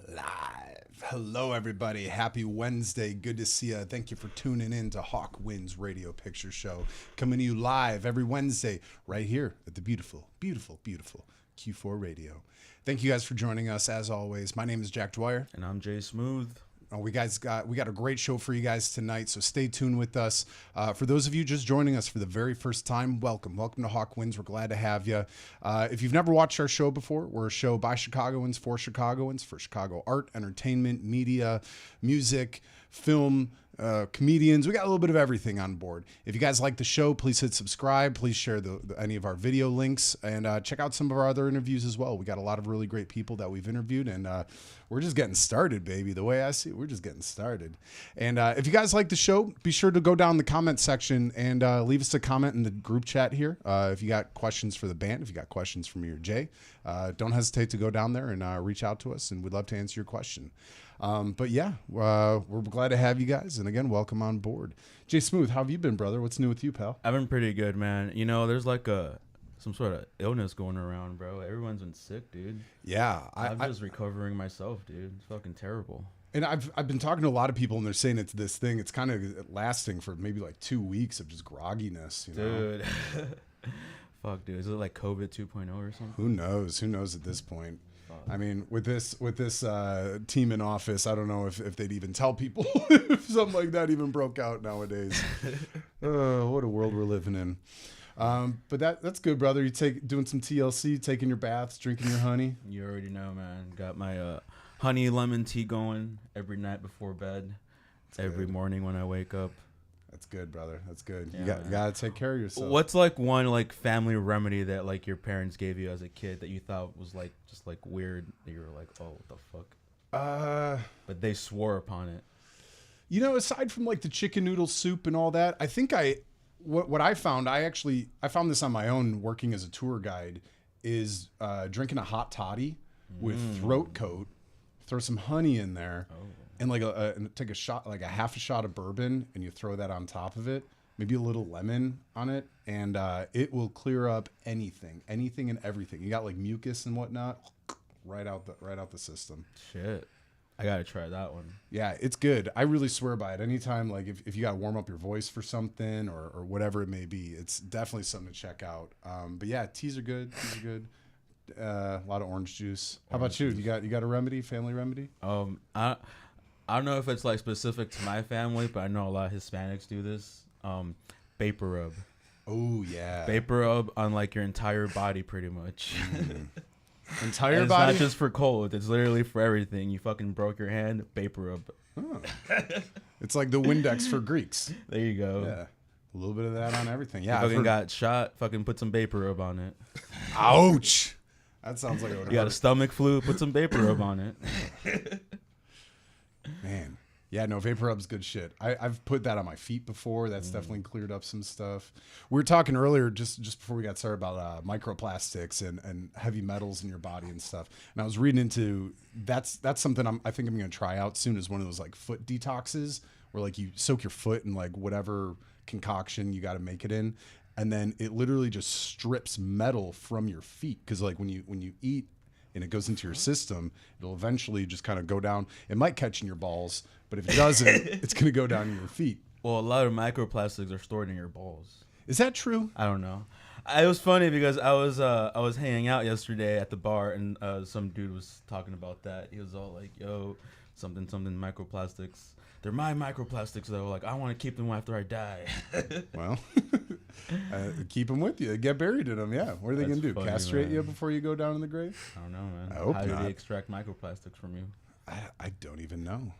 Live. Hello, everybody. Happy Wednesday. Good to see you. Thank you for tuning in to Hawk Wins Radio Picture Show. Coming to you live every Wednesday right here at the beautiful Q4 Radio. Thank you guys for joining us as always. My name is Jack Dwyer. And I'm Jay Smooth. We got a great show for you guys tonight, so stay tuned with us. For those of you just joining us for the very first time, welcome to Hawk Wins. We're glad to have you. If you've never watched our show before, we're a show by Chicagoans for Chicago art, entertainment, media, music, film, comedians. We got a little bit of everything on board. If you guys like the show, please hit subscribe. Please share any of our video links and check out some of our other interviews as well. We got a lot of really great people that we've interviewed, and we're just getting started, baby. The way I see it, we're just getting started. And if you guys like the show, be sure to go down the comment section and leave us a comment in the group chat here. If you got questions for the band, if you got questions for me or Jay, don't hesitate to go down there and reach out to us, and we'd love to answer your question. But yeah, we're glad to have you guys. And again, welcome on board. Jay Smooth, how have you been, brother? What's new with you, pal? I've been pretty good, man. You know, there's like some sort of illness going around, bro. Everyone's been sick, dude. Yeah. I'm just recovering myself, dude. It's fucking terrible. And I've been talking to a lot of people, and they're saying it's this thing. It's kind of lasting for maybe like 2 weeks of just grogginess, you know? Dude. Fuck, dude. Is it like COVID 2.0 or something? Who knows? Who knows at this point? I mean, with this team in office, I don't know if they'd even tell people if something like that even broke out nowadays. What a world we're living in. But that's good, brother. You doing some TLC, taking your baths, drinking your honey. You already know, man. Got my honey lemon tea going every night before bed. Every morning when I wake up. That's good, brother. That's good. Yeah, you gotta take care of yourself. What's like one like family remedy that like your parents gave you as a kid that you thought was like just like weird? That you were like, oh, what the fuck? But they swore upon it. You know, aside from like the chicken noodle soup and all that, I think what I found, I found this on my own working as a tour guide, is drinking a hot toddy with throat coat, throw some honey in there. Oh. And like take a shot, like a half a shot of bourbon, and you throw that on top of it. Maybe a little lemon on it, and it will clear up anything and everything. You got like mucus and whatnot, right out the system. Shit, I gotta try that one. Yeah, it's good. I really swear by it. Anytime, like if you gotta warm up your voice for something or whatever it may be, it's definitely something to check out. But yeah, teas are good. A lot of orange juice. How about you? You got a remedy, family remedy? I don't know if it's like specific to my family, but I know a lot of Hispanics do this. Vapor rub. Oh yeah. Vapor rub on like your entire body, pretty much. Entire it's body. It's not just for cold. It's literally for everything. You fucking broke your hand. Vapor rub. Oh. It's like the Windex for Greeks. There you go. Yeah. A little bit of that on everything. Yeah. You fucking got shot. Fucking put some vapor rub on it. Ouch. That sounds like you got a stomach flu. Put some vapor rub on it. Man. Yeah, no, vapor rub's good shit. I've put that on my feet before. That's definitely cleared up some stuff. We were talking earlier, just before we got started, about microplastics and heavy metals in your body and stuff. And I was reading into that's something I think I'm going to try out soon, is one of those like foot detoxes where like you soak your foot in like whatever concoction you got to make it in, and then it literally just strips metal from your feet, because like when you eat and it goes into your system, it'll eventually just kind of go down. It might catch in your balls, but if it doesn't, it's going to go down in your feet. Well, a lot of microplastics are stored in your balls. Is that true? I don't know. It was funny because I was hanging out yesterday at the bar, and some dude was talking about that. He was all like, yo, something microplastics. They're my microplastics, though. Like, I want to keep them after I die. Well, keep them with you. Get buried in them, yeah. What are they going to do? Funny, Castrate man. you before you go down in the grave? I don't know, man. I hope How not. do they extract microplastics from you? I don't even know.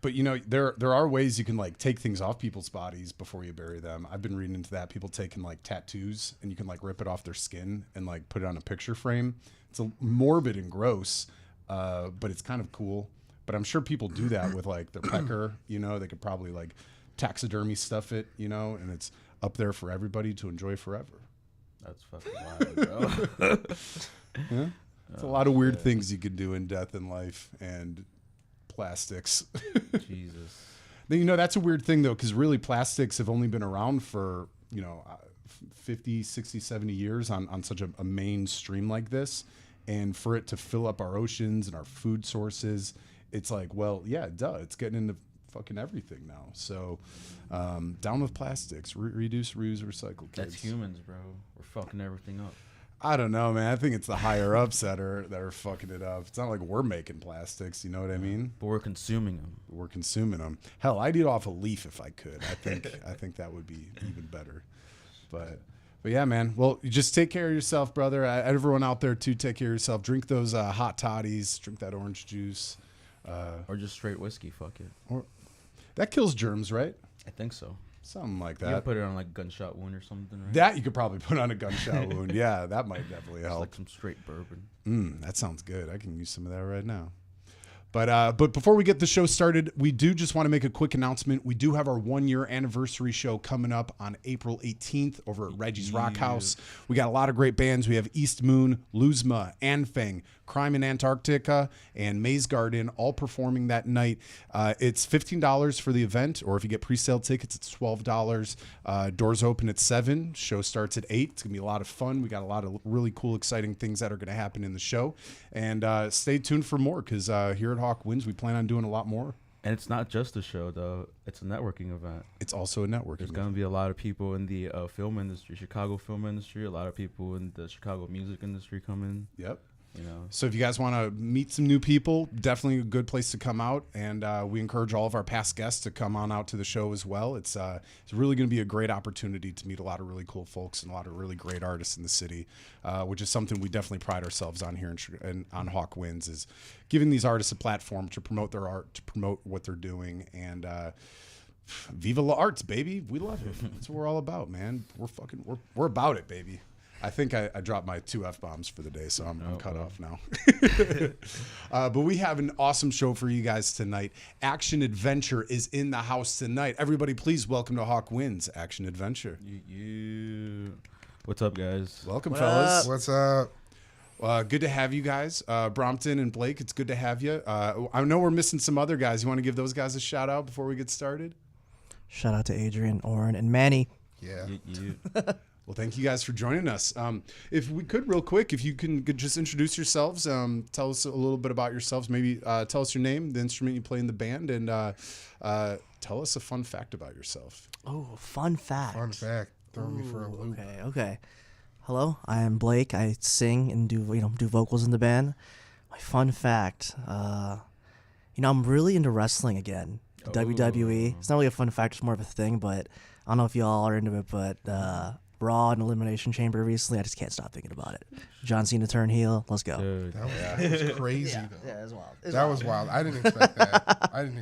But, you know, there are ways you can, like, take things off people's bodies before you bury them. I've been reading into that. People taking, like, tattoos, and you can, like, rip it off their skin and, like, put it on a picture frame. It's morbid and gross, but it's kind of cool. But I'm sure people do that with, like, their pecker. You know, they could probably, like, taxidermy stuff it, you know, and it's up there for everybody to enjoy forever. That's fucking wild, bro. Yeah? It's a lot of weird things you could do in death and life and plastics. Jesus. Then, you know, that's a weird thing, though, because really plastics have only been around for, 50, 60, 70 years on such a mainstream like this. and for it to fill up our oceans and our food sources, it's like, well, yeah, duh, it's getting into fucking everything now. So down with plastics, reduce, reuse, recycle, kids. That's humans, bro. We're fucking everything up. I don't know, man. I think it's the higher ups that are fucking it up. It's not like we're making plastics, you know what I mean? But we're consuming them. We're consuming them. Hell, I'd eat off a leaf if I could. I think that would be even better. But yeah, man. Well, you just take care of yourself, brother. Everyone out there too, take care of yourself. Drink those hot toddies. Drink that orange juice. Or just straight whiskey. Fuck it. Or that kills germs, right? I think so. Something like You can that. put it on like gunshot wound or something, right? That you could probably put on a gunshot wound. Yeah, that might definitely It's help. like some straight bourbon. That sounds good. I can use some of that right now. But before we get the show started, we do just want to make a quick announcement. We do have our 1-year anniversary show coming up on April 18th over at Reggie's Rock House. We got a lot of great bands. We have East Moon, Luzma, Anfang, Crime in Antarctica, and Maze Garden all performing that night. It's $15 for the event, or if you get pre-sale tickets, it's $12. Doors open at 7. Show starts at 8. It's going to be a lot of fun. We got a lot of really cool, exciting things that are going to happen in the show. And stay tuned for more, because here at Hawk Winds, we plan on doing a lot more. And it's not just a show, though. It's a networking event. It's also a networking There's event. going to be a lot of people in the film industry, Chicago film industry, a lot of people in the Chicago music industry coming. Yep. You know, So if you guys want to meet some new people, definitely a good place to come out. And we encourage all of our past guests to come on out to the show as well. It's really going to be a great opportunity to meet a lot of really cool folks and a lot of really great artists in the city, which is something we definitely pride ourselves on here on Hawk Winds, is giving these artists a platform to promote their art, to promote what they're doing. And Viva la Arts, baby. We love it. That's what we're all about, man. We're about it, baby. I think I dropped my 2 F-bombs for the day, so I'm cut off now. But we have an awesome show for you guys tonight. Action Adventure is in the house tonight. Everybody, please welcome to Hawk Winds, Action Adventure. What's up, guys? Welcome, fellas. What's up? Good to have you guys. Brompton and Blake, it's good to have you. I know we're missing some other guys. You want to give those guys a shout out before we get started? Shout out to Adrian, Oren, and Manny. Yeah. Well, thank you guys for joining us. If we could, real quick, if you could just introduce yourselves, tell us a little bit about yourselves. Maybe tell us your name, the instrument you play in the band, and tell us a fun fact about yourself. Oh, fun fact. Fun fact. Throw me for a loop. Okay. Hello, I am Blake. I sing and do vocals in the band. My fun fact, I'm really into wrestling again. WWE. It's not really a fun fact; it's more of a thing. But I don't know if y'all are into it. But Raw and Elimination Chamber recently, I just can't stop thinking about it. John Cena turn heel. Let's go. Dude. That was crazy, though. Yeah, it's wild. That was wild. I didn't expect that. I'm I'm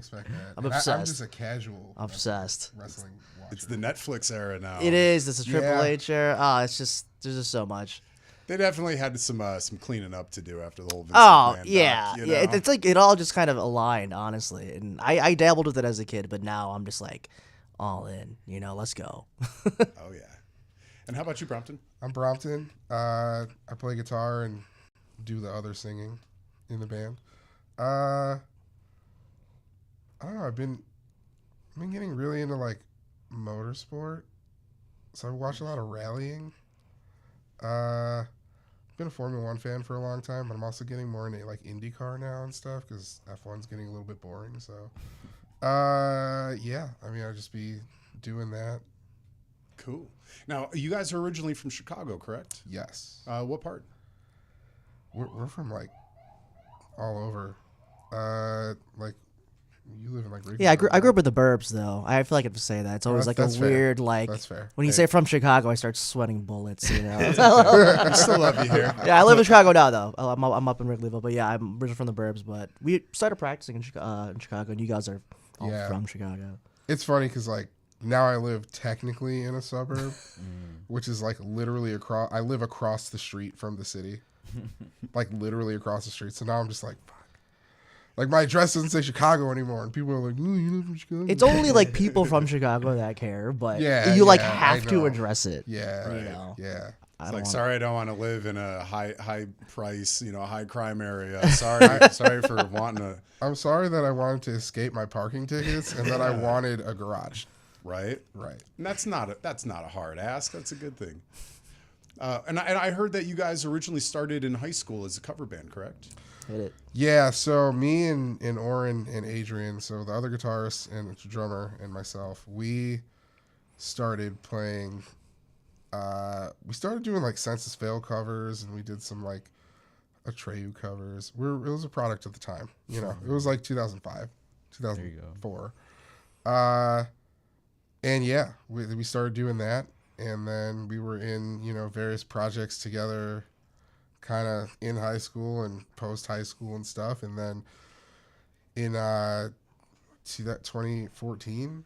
And obsessed. I'm just a casual Obsessed. wrestling watcher. It's the Netflix era now. It is. It's a Triple Yeah. H era. It's just there's just so much. They definitely had some cleaning up to do after the whole Vince Oh McMahon yeah, doc, you yeah. know? It's like it all just kind of aligned, honestly. And I dabbled with it as a kid, but now I'm just like all in. Let's go. Oh yeah. And how about you, Brompton? I'm Brompton. I play guitar and do the other singing in the band. I don't know. I've been getting really into like motorsport, so I watch a lot of rallying. Been a Formula One fan for a long time, but I'm also getting more into like IndyCar now and stuff because F1's getting a little bit boring. So, yeah. I mean, I'll just be doing that. Cool. Now, you guys are originally from Chicago, correct? Yes. What part? We're from like all over. Like you live in like Yeah, I grew up in the burbs though. I feel like I have to say that. It's always like a that's fair. weird like That's fair. when you say from Chicago, I start sweating bullets. We still love you here. Yeah, I live in Chicago now though. I'm up in Wrigleyville, but yeah, I'm originally from the burbs. But we started practicing in Chicago, and you guys are all Yeah. from Chicago. It's funny because like now I live technically in a suburb, which is like literally across. I live across the street from the city, like literally across the street. So now I'm just like, fuck. Like my address doesn't say Chicago anymore, and people are like, "Oh, you live in Chicago." It's only like people from Chicago that care, but Yeah, you like yeah, have I to know. address it. Yeah, You know. yeah. I It's don't like, want- sorry, I don't want to live in a high price, high crime area. Sorry for wanting to, I'm sorry that I wanted to escape my parking tickets and that I wanted a garage. right? Right. And that's not a hard ask. That's a good thing. And I heard that you guys originally started in high school as a cover band, correct? Hit it. Yeah, so me and Oren and Adrian, so the other guitarist and the drummer and myself, we started playing. We started doing like Census Fail covers, and we did some like Atreyu covers. It was a product at the time, you know. It was like 2005, 2004. And yeah, we started doing that, and then we were in, you know, various projects together, kind of in high school and post high school and stuff. And then in 2014,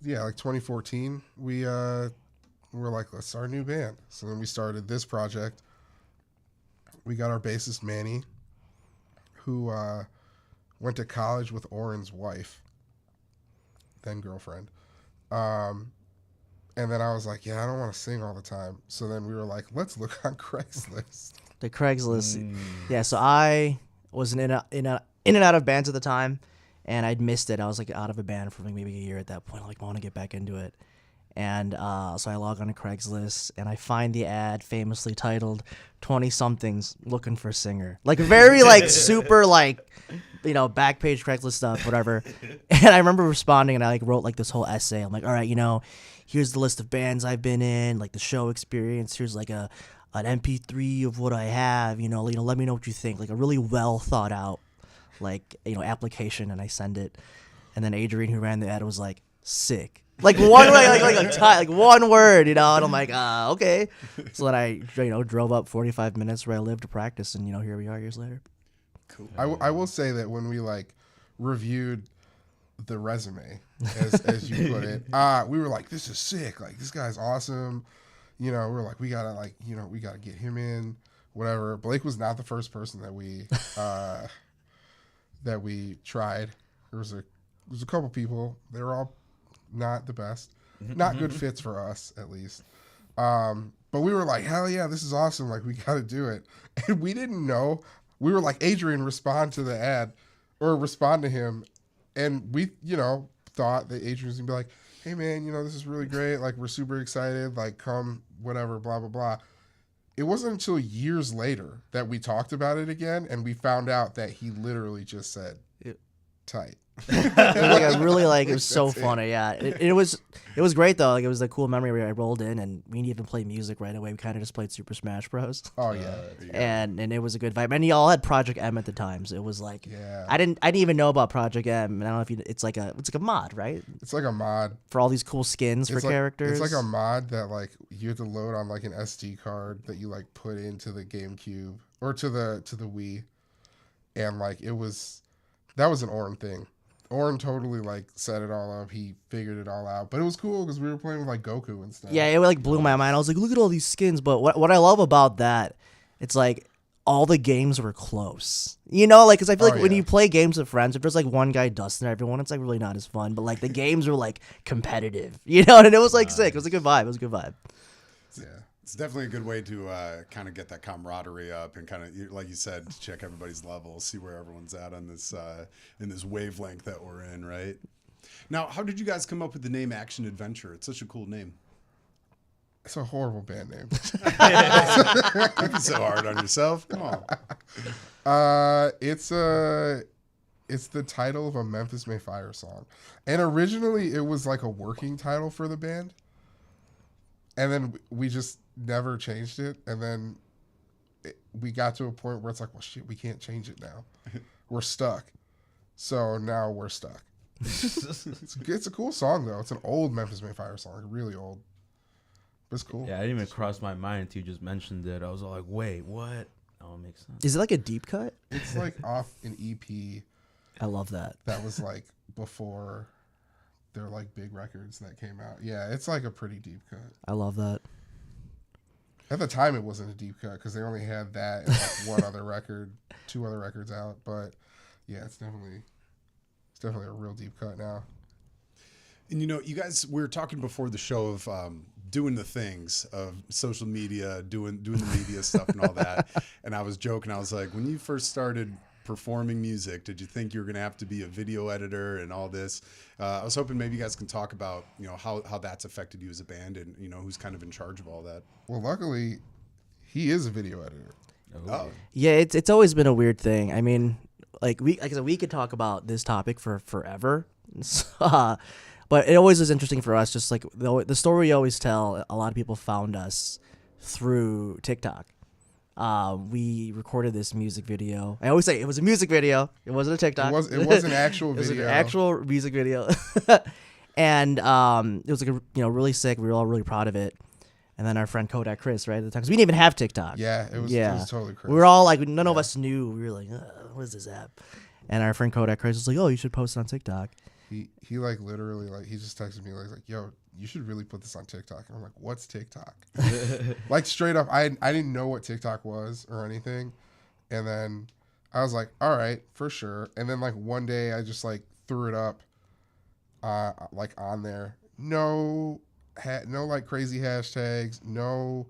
yeah, like 2014, we were like, let's start a new band. So then we started this project. We got our bassist Manny, who went to college with Oren's wife, then girlfriend. And then I was like, yeah, I don't want to sing all the time. So then we were like, let's look on Craigslist. The Craigslist. Yeah, so I was in and out of bands at the time, and I'd missed it. I was like out of a band for like maybe a year at that point. Like, I want to get back into it. And so I log on to Craigslist, and I find the ad famously titled 20-somethings looking for a singer. Like, very, like, super, like, you know, back page Craigslist stuff, whatever. And I remember responding, and I, like, wrote, like, this whole essay. I'm like, all right, you know, here's the list of bands I've been in, like, the show experience. Here's, like, an MP3 of what I have, you know, let me know what you think. Like, a really well thought out, like, you know, application, and I send it. And then Adrian, who ran the ad, was like, sick. Like one like one word, you know, and I'm like, okay. So then I, you know, drove up 45 minutes where I lived to practice, and you know, here we are years later. Cool. I will say that when we like reviewed the resume, as you put it, we were like, this is sick. Like, this guy's awesome. You know, we're like, we gotta get him in, whatever. Blake was not the first person that we tried. There was a couple people. They were all not the best, not good fits for us at least. But we were like, hell yeah, this is awesome. Like, we got to do it. And we didn't know. We were like, Adrian, respond to the ad or respond to him. And we, you know, thought that Adrian was gonna be like, hey man, you know, this is really great. Like, we're super excited. Like, come, whatever, blah, blah, blah. It wasn't until years later that we talked about it again. And we found out that he literally just said, tight. Like, I really like it was so funny. Yeah, it was great though. Like, it was a cool memory where I rolled in and we didn't even play music right away. We kind of just played Super Smash Bros. Oh yeah, and it was a good vibe. And y'all had Project M at the time, so it was like, yeah. I didn't even know about Project M. And I don't know if it's like a mod, right? It's like a mod for all these cool skins for characters. It's like a mod that like you have to load on like an SD card that you like put into the GameCube or to the Wii, and like that was an Oren thing. Oren totally like set it all up. He figured it all out, but it was cool because we were playing with like Goku and stuff. Yeah, it like blew my mind. I was like, look at all these skins. But what I love about that, it's like all the games were close. You know, like, because I feel like when you play games with friends, if there's like one guy dusting everyone, it's like really not as fun. But like the games were like competitive, you know, and it was like sick. It was a good vibe. It was a good vibe. Yeah. It's definitely a good way to kind of get that camaraderie up and kind of, like you said, check everybody's levels, see where everyone's at on this in this wavelength that we're in, right? Now, how did you guys come up with the name Action Adventure? It's such a cool name. It's a horrible band name. Don't be so hard on yourself. Come on. It's the title of a Memphis May Fire song, and originally it was like a working title for the band. And then we just never changed it. And then we got to a point where it's like, well, shit, we can't change it now. We're stuck. So now we're stuck. It's a cool song, though. It's an old Memphis May Fire song, really old. But it's cool. Yeah, I didn't even cross my mind until you just mentioned it. I was all like, wait, what? Oh, it makes sense. Is it like a deep cut? It's like off an EP. I love that. That was like before their like big records that came out. Yeah, it's like a pretty deep cut. I love that. At the time, it wasn't a deep cut because they only had that and like one other record, 2 other records out. But yeah, it's definitely a real deep cut now. And you know, you guys, we were talking before the show of doing the things of social media, doing the media stuff and all that. And I was joking. I was like, when you first started performing music, did you think you were going to have to be a video editor and all this? I was hoping maybe you guys can talk about, you know, how that's affected you as a band and, you know, who's kind of in charge of all that. Well, luckily, he is a video editor. Oh. Yeah, it's always been a weird thing. I mean, like I said, we could talk about this topic for forever. But it always was interesting for us. Just like the story we always tell, a lot of people found us through TikTok. We recorded this music video. I always say it was a music video. It wasn't a TikTok. It was an actual It was video. an actual music video. And it was like really sick. We were all really proud of it. And then our friend Kodak Chris, right at the time, because we didn't even have TikTok. Yeah, it was totally crazy. We were all like, none of us knew. We were like, what is this app? And our friend Kodak Chris was like, oh, you should post it on TikTok. He like literally like he just texted me like yo, you should really put this on TikTok. And I'm like, what's TikTok? Like straight up, I didn't know what TikTok was or anything. And then I was like, all right, for sure. And then like one day I just like threw it up like on there. No like crazy hashtags, no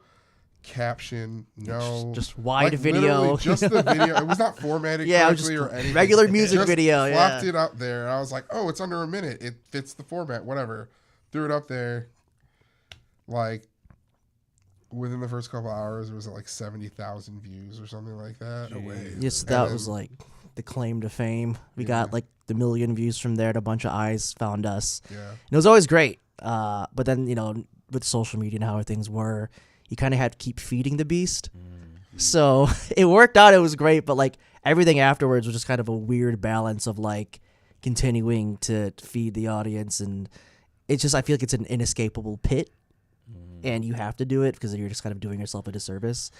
caption, no just wide like, video. literally just the video. It was not formatted Yeah, it was correctly just or anything. regular music Just video. flopped Yeah. it up there, and I was like, oh, it's under a minute. It fits the format, whatever. Threw it up there. Like within the first couple hours, it was at like 70,000 views or something like that. Yes, And that then- was like the claim to fame. We got like the million views from there. And a bunch of eyes found us. Yeah. And it was always great. But then, with social media and how things were, you kind of had to keep feeding the beast. So it worked out. It was great. But like everything afterwards was just kind of a weird balance of like continuing to feed the audience. And it's just, I feel like it's an inescapable pit. And you have to do it because you're just kind of doing yourself a disservice.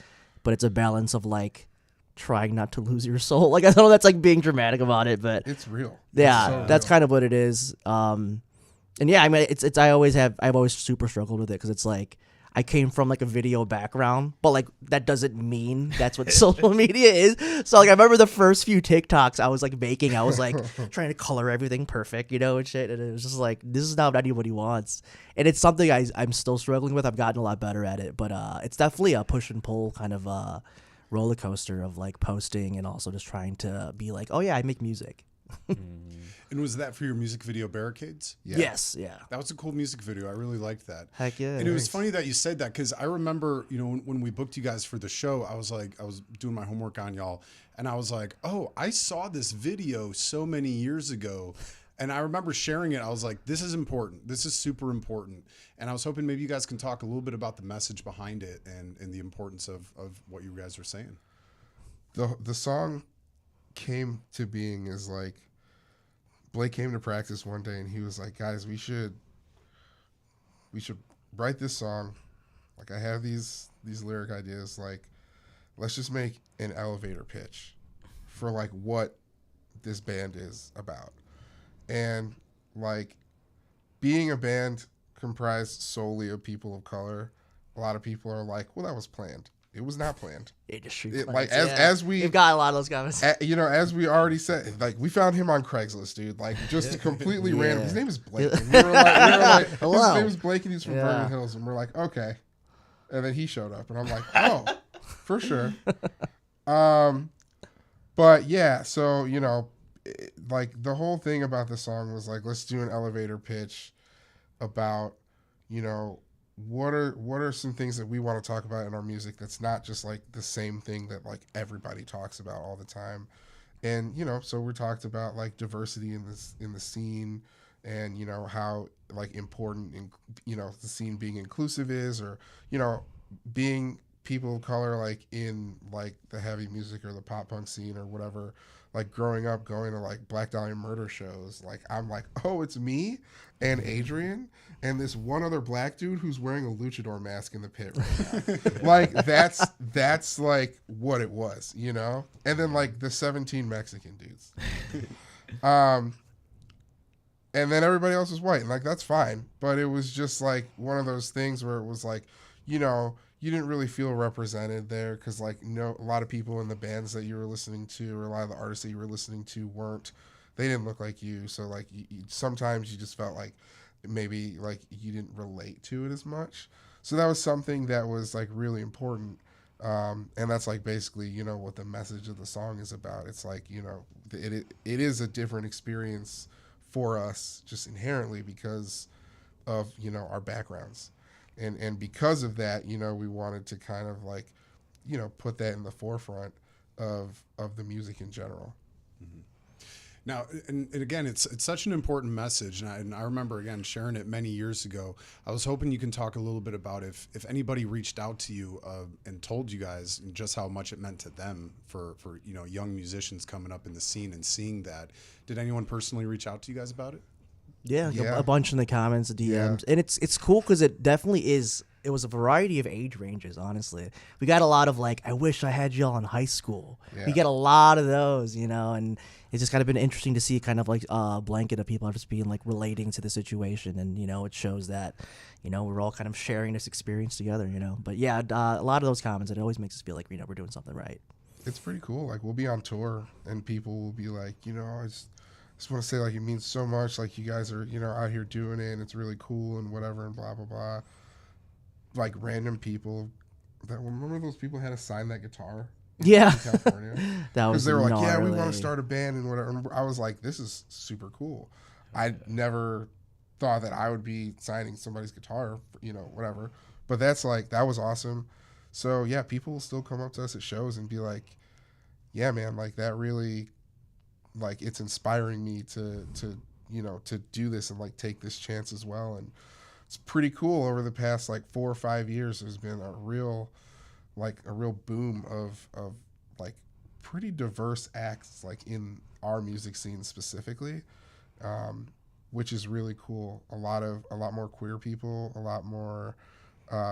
But it's a balance of like trying not to lose your soul. Like, I don't know, that's like being dramatic about it, but It's real. yeah, It's so that's real. kind of what it is. And yeah, I mean, I've always super struggled with it because it's like I came from like a video background, but like that doesn't mean that's what social media is. So like I remember the first few TikToks I was like making, I was like trying to color everything perfect, and shit. And it was just like, this is not what anybody wants. And it's something I'm still struggling with. I've gotten a lot better at it, but it's definitely a push and pull kind of roller coaster of like posting and also just trying to be like, oh yeah, I make music. And was that for your music video Barricades? Yeah. Yes, yeah. That was a cool music video. I really liked that. Heck yeah. And it was funny that you said that because I remember, when we booked you guys for the show, I was doing my homework on y'all, and I was like, oh, I saw this video so many years ago. And I remember sharing it. I was like, this is important. This is super important. And I was hoping maybe you guys can talk a little bit about the message behind it and the importance of what you guys are saying. The song came to being is like Blake came to practice one day and he was like, guys, we should write this song. Like, I have these lyric ideas. Like, let's just make an elevator pitch for like what this band is about. And like being a band comprised solely of people of color, a lot of people are like, well, that was planned. It was not planned. Industry It, plants, like as we we've got a lot of those guys. as we already said, like we found him on Craigslist, dude. Like just completely Yeah. random. His name is Blake. And we were like his Hello. name is Blake, and he's from Yeah. Vernon Hills, and we're like, okay. And then he showed up, and I'm like, oh, for sure. But yeah, so like the whole thing about the song was like, let's do an elevator pitch about, what are some things that we want to talk about in our music that's not just like the same thing that like everybody talks about all the time. And so we talked about like diversity in the scene, and how like important the scene being inclusive is, or being people of color like in like the heavy music or the pop punk scene or whatever. Like growing up going to like Black Dahlia Murder shows, like I'm like, oh, it's me and Adrian and this one other black dude who's wearing a luchador mask in the pit right now. Like that's like what it was, And then like the 17 Mexican dudes. And then everybody else was white, and like that's fine. But it was just like one of those things where it was like, you didn't really feel represented there because like a lot of people in the bands that you were listening to, or a lot of the artists that you were listening to they didn't look like you. So like sometimes you just felt like maybe like you didn't relate to it as much. So that was something that was like really important. And that's like basically, what the message of the song is about. It's like, it is a different experience for us just inherently because of, our backgrounds. And because of that, we wanted to kind of like you know, put that in the forefront of the music in general. Now, and again, it's such an important message, and I remember, again, sharing it many years ago. I was hoping you can talk a little bit about if anybody reached out to you and told you guys just how much it meant to them for you know, young musicians coming up in the scene and seeing that. Did anyone personally reach out to you guys about it? Yeah, Yeah. a bunch in the comments, DMs, Yeah. and it's cool because it definitely is. It was a variety of age ranges. Honestly, we got a lot of like, I wish I had y'all in high school. Yeah. We get a lot of those, you know, and it's just kind of been interesting to see kind of like a blanket of people just being like relating to the situation, and you know, it shows that, you know, we're all kind of sharing this experience together, you know. But yeah, a lot of those comments, it always makes us feel like, you know, we're doing something right. It's pretty cool. Like, we'll be on tour and people will be like, you know, I just want to say, like, it means so much. Like, you guys are, you know, out here doing it and it's really cool and whatever and blah, blah, blah. Like, random people that, remember those people had to sign that guitar Yeah, in California? that was Because they were like, yeah, we want gnarly. to start a band and whatever. And I was like, this is super cool. I never thought that I would be signing somebody's guitar, you know, whatever. But that's like, that was awesome. So yeah, people will still come up to us at shows and be like, yeah, man, like that really, like, it's inspiring me to you know, to do this and like take this chance as well. And it's pretty cool. Over the past like 4 or 5 years, there's been a real boom of like pretty diverse acts like in our music scene specifically, which is really cool. A lot more queer people, a lot more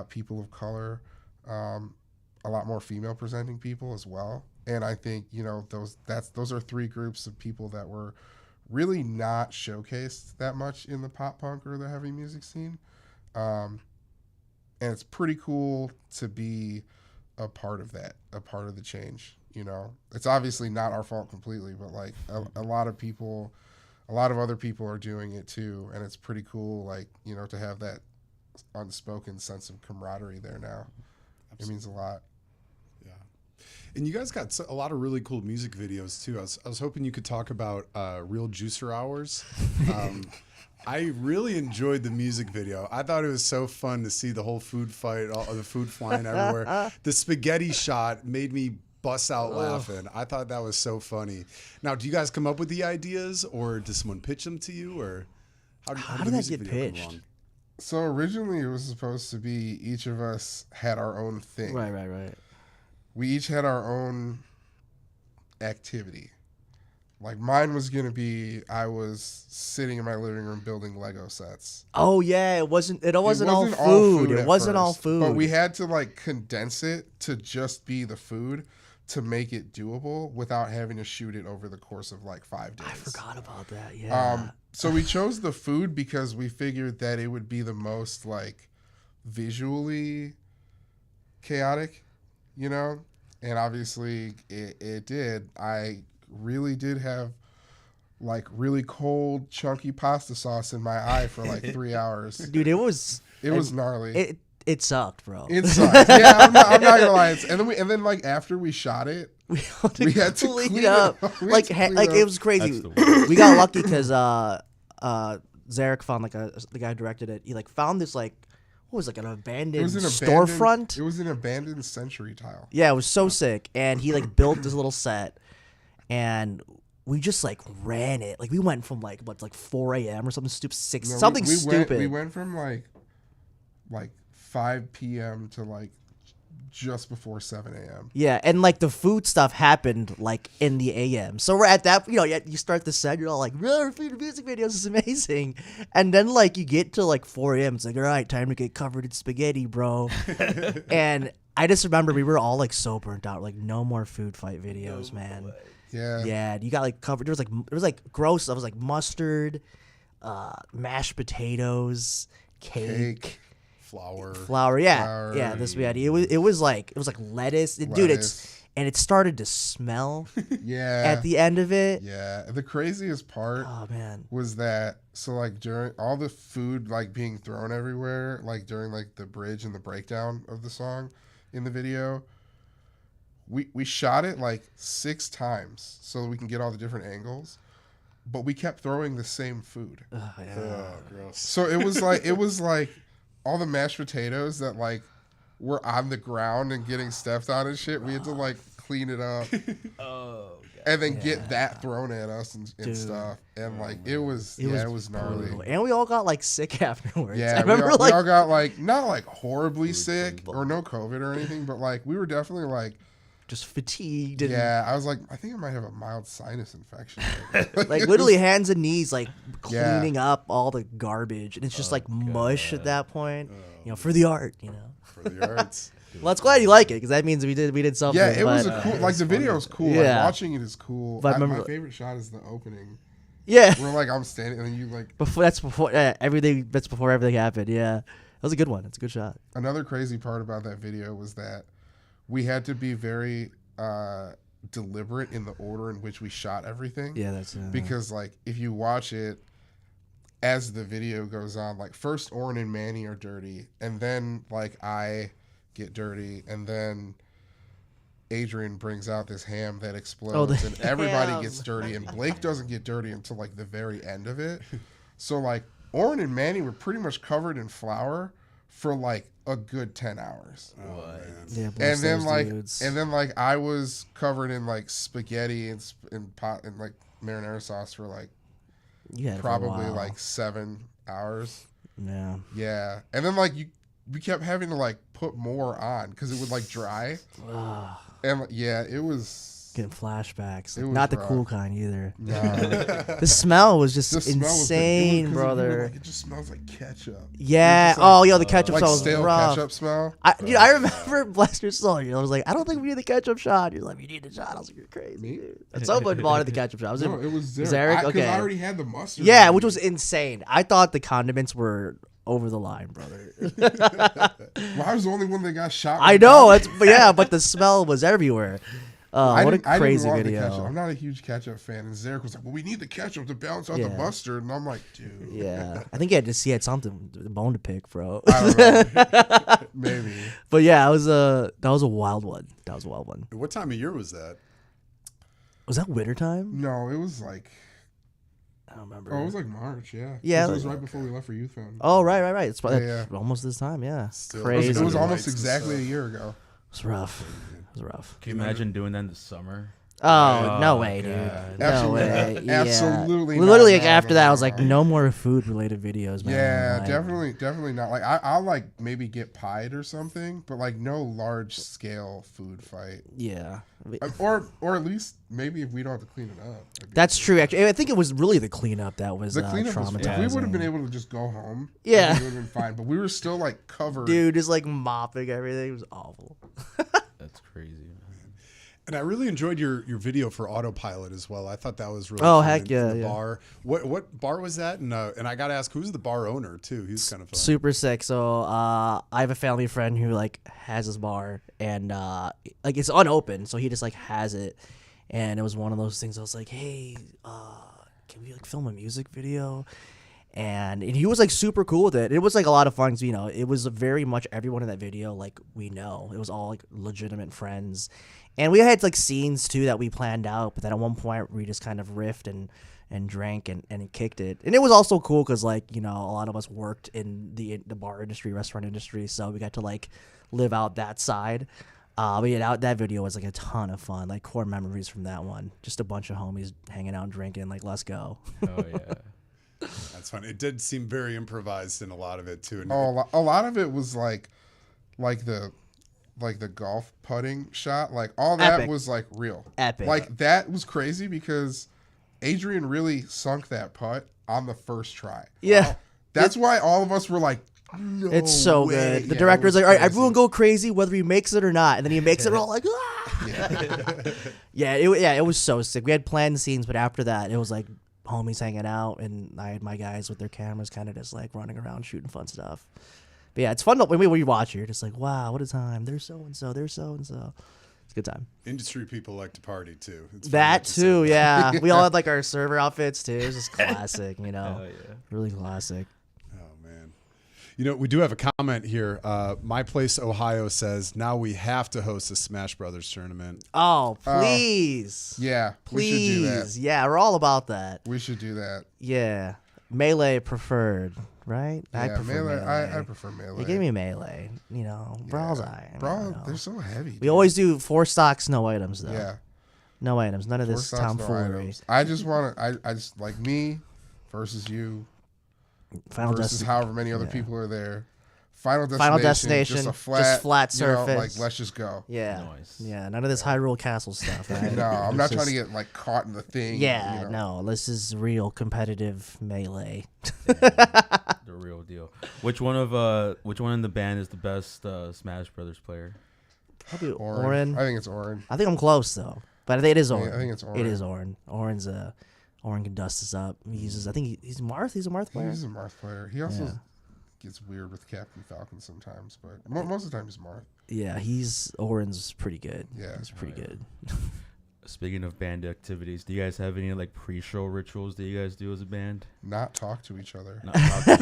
people of color, a lot more female presenting people as well. And I think, you know, those are 3 groups of people that were really not showcased that much in the pop punk or the heavy music scene. And it's pretty cool to be a part of that, a part of the change. You know, it's obviously not our fault completely, but like a lot of people, a lot of other people are doing it too. And it's pretty cool, like, you know, to have that unspoken sense of camaraderie there now. It means a lot. Yeah. And you guys got a lot of really cool music videos too. I was hoping you could talk about Real Juicer Hours. I really enjoyed the music video. I thought it was so fun to see the whole food fight, all the food flying everywhere. The spaghetti shot made me bust out laughing. I thought that was so funny. Now, do you guys come up with the ideas, or does someone pitch them to you, or how did the that music get video come pitched? along? So originally it was supposed to be each of us had our own thing. Right. We each had our own activity. Like, mine was going to be, I was sitting in my living room building Lego sets. Oh yeah, it wasn't all all food. It at wasn't all first, food. But we had to like condense it to just be the food to make it doable without having to shoot it over the course of like 5 days. I forgot about that. Yeah. So we chose the food because we figured that it would be the most like visually chaotic, you know? And obviously it did. I really did have like really cold chunky pasta sauce in my eye for like 3 hours. Dude, it was Gnarly. it sucked, bro. It sucked. Yeah, I'm not gonna lie. And then like after we shot it, we had to clean it up. up. We had Like to clean like it it up. was crazy. That's the worst. We got lucky because Zarek found like the guy who directed it. He like found this like what was it, like an abandoned storefront. It was an abandoned Century Tile. Yeah, it was so sick. And he like built this little set, and we just like ran it. Like we went from like 4 a.m. or something stupid, No, something stupid. We went from like 5 p.m. to like just before 7 a.m. Yeah, and like the food stuff happened like in the AM. So we're at that, you know, you start the set, you're all like, "We're food music videos is amazing," and then like you get to like 4 a.m. It's like, all right, time to get covered in spaghetti, bro. And I just remember we were all like so burnt out, like no more food fight videos, man. Yeah. Yeah, you got like covered. There was like gross stuff. It was like mustard, mashed potatoes, cake. Flour. Yeah, Flour. yeah. The spaghetti. It was like lettuce. Dude, it started to smell Yeah. at the end of it. Yeah. The craziest part Oh man. was that, so like during all the food like being thrown everywhere, like during like the bridge and the breakdown of the song in the video, we shot it like 6 times so we can get all the different angles, but we kept throwing the same food. Yeah. Oh, gross. So it was like all the mashed potatoes that like were on the ground and getting stepped on and shit. We had to like clean it up Oh, and then get that thrown at us and stuff. And like it was gnarly. brutal. And we all got like sick afterwards. I Yeah, remember we like all got like not like horribly sick or no COVID or anything, but like we were definitely like just fatigued and yeah. I was like, I think I might have a mild sinus infection. like literally hands and knees like Yeah. cleaning up all the garbage, and it's just like mush at that point. For the art, For the arts. Well, it's glad you like it because that means we did something. Yeah, it was but- a cool. Like the video is cool. Yeah. Like, watching it is cool. But I my remember- favorite shot is the opening yeah. where like I'm standing and then you like. Before everything. That's before everything happened. Yeah, that was a good one. It's a good shot. Another crazy part about that video was that we had to be very deliberate in the order in which we shot everything. Yeah, that's Because like if you watch it as the video goes on, like first Oren and Manny are dirty, and then like I get dirty, and then Adrian brings out this ham that explodes, the and everybody ham. gets dirty, and Blake doesn't get dirty until like the very end of it. So like Oren and Manny were pretty much covered in flour for like a good 10 hours. Oh, man. yeah. And then those like dudes. I was covered in like spaghetti and pot and like marinara sauce for like You had it for a probably while. like 7 hours. Yeah. Yeah. And then like we kept having to like put more on because it would like dry. Ugh, And yeah, it was getting flashbacks. It Like, was not the rough. cool kind either. no. The smell was just The smell was insane, it was- 'cause brother. Like, it just smells like ketchup. Yeah. just like- Oh, yo, the ketchup Like sauce was stale rough. ketchup smell. I remember bless your soul. I was like, I don't think we need the ketchup shot. You're like, you need the shot. I was like, you're crazy. Me? Dude. And someone wanted the ketchup shot. No, it was Zarek. Zarek? Because Okay. I already had the mustard. Yeah, on which it. was insane. I thought the condiments were over the line, brother. Well, I was the only one that got shot. I with know. ketchup. but the smell was everywhere. I What a didn't crazy want the ketchup. video. I'm not a huge ketchup fan, and Zarek was like, "Well, we need the ketchup to balance out the Yeah. mustard," and I'm like, "Dude, Yeah, I think he had something a bone to pick, bro. I don't know, maybe." But yeah, that was a wild one. That was a wild one. What time of year was that? Was that winter time? No, it was like, I don't remember. it was like March, yeah. Yeah, it was like- right before we left for Youth Fund. Oh, right. It's probably Yeah, almost this time. Yeah, Still- crazy. It was Under almost lights and exactly a stuff. year ago. It was rough. It was rough. Can you imagine doing that in the summer? Oh, no Oh, way, dude. God. No Absolutely way. not. Yeah. Absolutely Well, literally, not. like No, after no, that, I no, was like, no. no more food-related videos, man. Yeah, Like, definitely not. Like I'll like maybe get pied or something, but like no large scale food fight, Yeah. or at least maybe if we don't have to clean it up. I'd be That's okay. true. Actually, I think it was really the cleanup that was The cleanup was. traumatizing. If we would have been able to just go home, Yeah. it would have been fine. But we were still like covered. Dude, just like mopping everything. It was awful. That's crazy, man. And I really enjoyed your video for Autopilot as well. I thought that was really Oh, fun. heck And yeah, the yeah. bar. What bar was that? And I got to ask, who's the bar owner too? He's kind of fun. Super sick. So I have a family friend who like has his bar and like it's unopened, so he just like has it. And it was one of those things. I was like, hey, can we like film a music video? And he was like super cool with it. It was like a lot of fun. 'Cause, it was very much everyone in that video like we know. It was all like legitimate friends, and we had like scenes too that we planned out. But then at one point we just kind of riffed and drank and kicked it. And it was also cool because like a lot of us worked in the bar industry, restaurant industry, so we got to like live out that side. But yeah, that video was like a ton of fun. Like core memories from that one. Just a bunch of homies hanging out and drinking. Like let's go. Oh yeah. That's fun. It did seem very improvised in a lot of it too. And Oh, a lot of it was like the golf putting shot. Like all that Epic. was like real. Epic. Like that was crazy because Adrian really sunk that putt on the first try. Yeah. That's why all of us were like, no It's so way. good. The Yeah, director's it was like, all right, crazy. everyone go crazy whether he makes it or not. And then he makes it, we're all like, ah! It was so sick. We had planned scenes, but after that, it was like homies hanging out, and I had my guys with their cameras kind of just like running around shooting fun stuff. But yeah, it's fun when we watch it. You're just like, wow, what a time. They're so-and-so. They're so-and-so. It's a good time. industry people like to party too. It's fun That to see. too, yeah. We all had like our server outfits too. It was just classic, Oh yeah. really classic. Oh man. We do have a comment here. My Place Ohio says now we have to host a Smash Brothers tournament. Oh, please. Yeah, we should do that. Please. Yeah, we're all about that. We should do that. Yeah. Melee preferred right? I Yeah, prefer melee. melee. I prefer melee. Yeah, give me melee. You know, brawl's I. Brawl, they're so heavy. We dude. always do 4 stocks, no items though. Yeah. No items. None of Four this stocks, no tomfoolery. items. I just want to. I just like me versus you Final versus Destination. however many other yeah. people are there. Final Final Destination. Destination, Just a just flat, flat you know, surface. like let's just go. Yeah. Nice. Yeah. None of this Hyrule Castle stuff. Right? No, I'm not It's trying to just- get like caught in the thing. Yeah. you know. No. This is real competitive melee. The real deal. Which one in the band is the best Smash Brothers player? Probably Orin. Orin. I think it's Orin. I think I'm close though, but I think it is I Orin. think it's Orin. It is Orin. Orin can dust us up. He uses. I think he's Marth. He's a Marth player. He's a Marth player. He also Yeah. gets weird with Captain Falcon sometimes, but most of the time he's Marth. Yeah. Orin's pretty good. Yeah. He's pretty good. Speaking of band activities, do you guys have any like pre-show rituals that you guys do as a band? Not talk to each other. Not talk to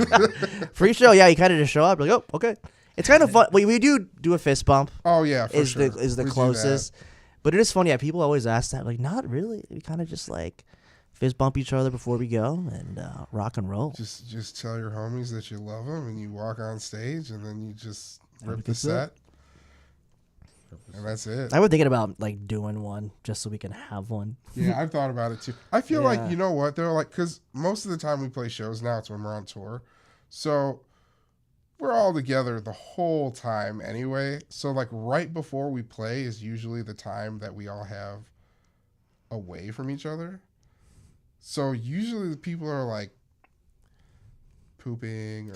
each other. Free show. Yeah. You kind of just show up like, oh, okay. It's kind of fun. We do a fist bump. Oh yeah, for is sure. the is the We do closest. But it is funny. Yeah, people always ask that. Like, not really. We kind of just like fist bump each other before we go and rock and roll. that. Just tell your homies that you love them, and you walk on stage, and then you just rip the good set, and that's it. I was thinking about like doing one just so we can have one. Yeah, I've thought about it too. I feel Yeah. like, you know what, they're like, because most of the time we play shows now, it's when we're on tour, so we're all together the whole time anyway. So like right before we play is usually the time that we all have away from each other. So usually the people are like pooping or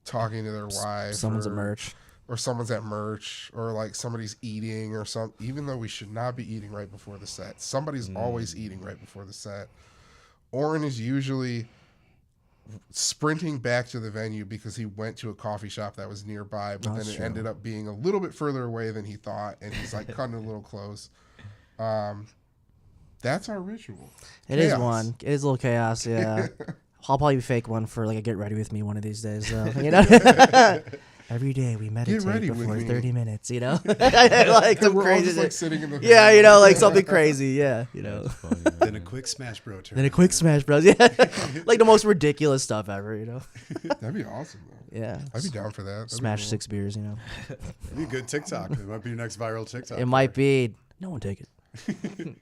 talking to their wife. Someone's or, at merch. Or someone's at merch, or like somebody's eating or some. Even though we should not be eating right before the set, somebody's always eating right before the set. Orin is usually sprinting back to the venue because he went to a coffee shop that was nearby, but then That's it true. ended up being a little bit further away than he thought, and he's like cutting a little close. That's our ritual. It is Chaos. one. It is a little chaos. Yeah. I'll probably fake one for like a get ready with me one of these days. Though, you know. Every day we meditate ready with before me. 30 minutes. You know. Like some We're all crazy. just like shit. sitting in the Yeah, you know, like something crazy. Yeah, you know. That's funny, man. Then a quick Smash Bro turn. Then a quick Smash Bros. Yeah, like the most ridiculous stuff ever. You know. That'd be awesome though. Yeah. I'd be down for that. That'd be Smash cool. 6 beers. You know. It'd be a good TikTok. It might be your next viral TikTok. It might be. No one take it.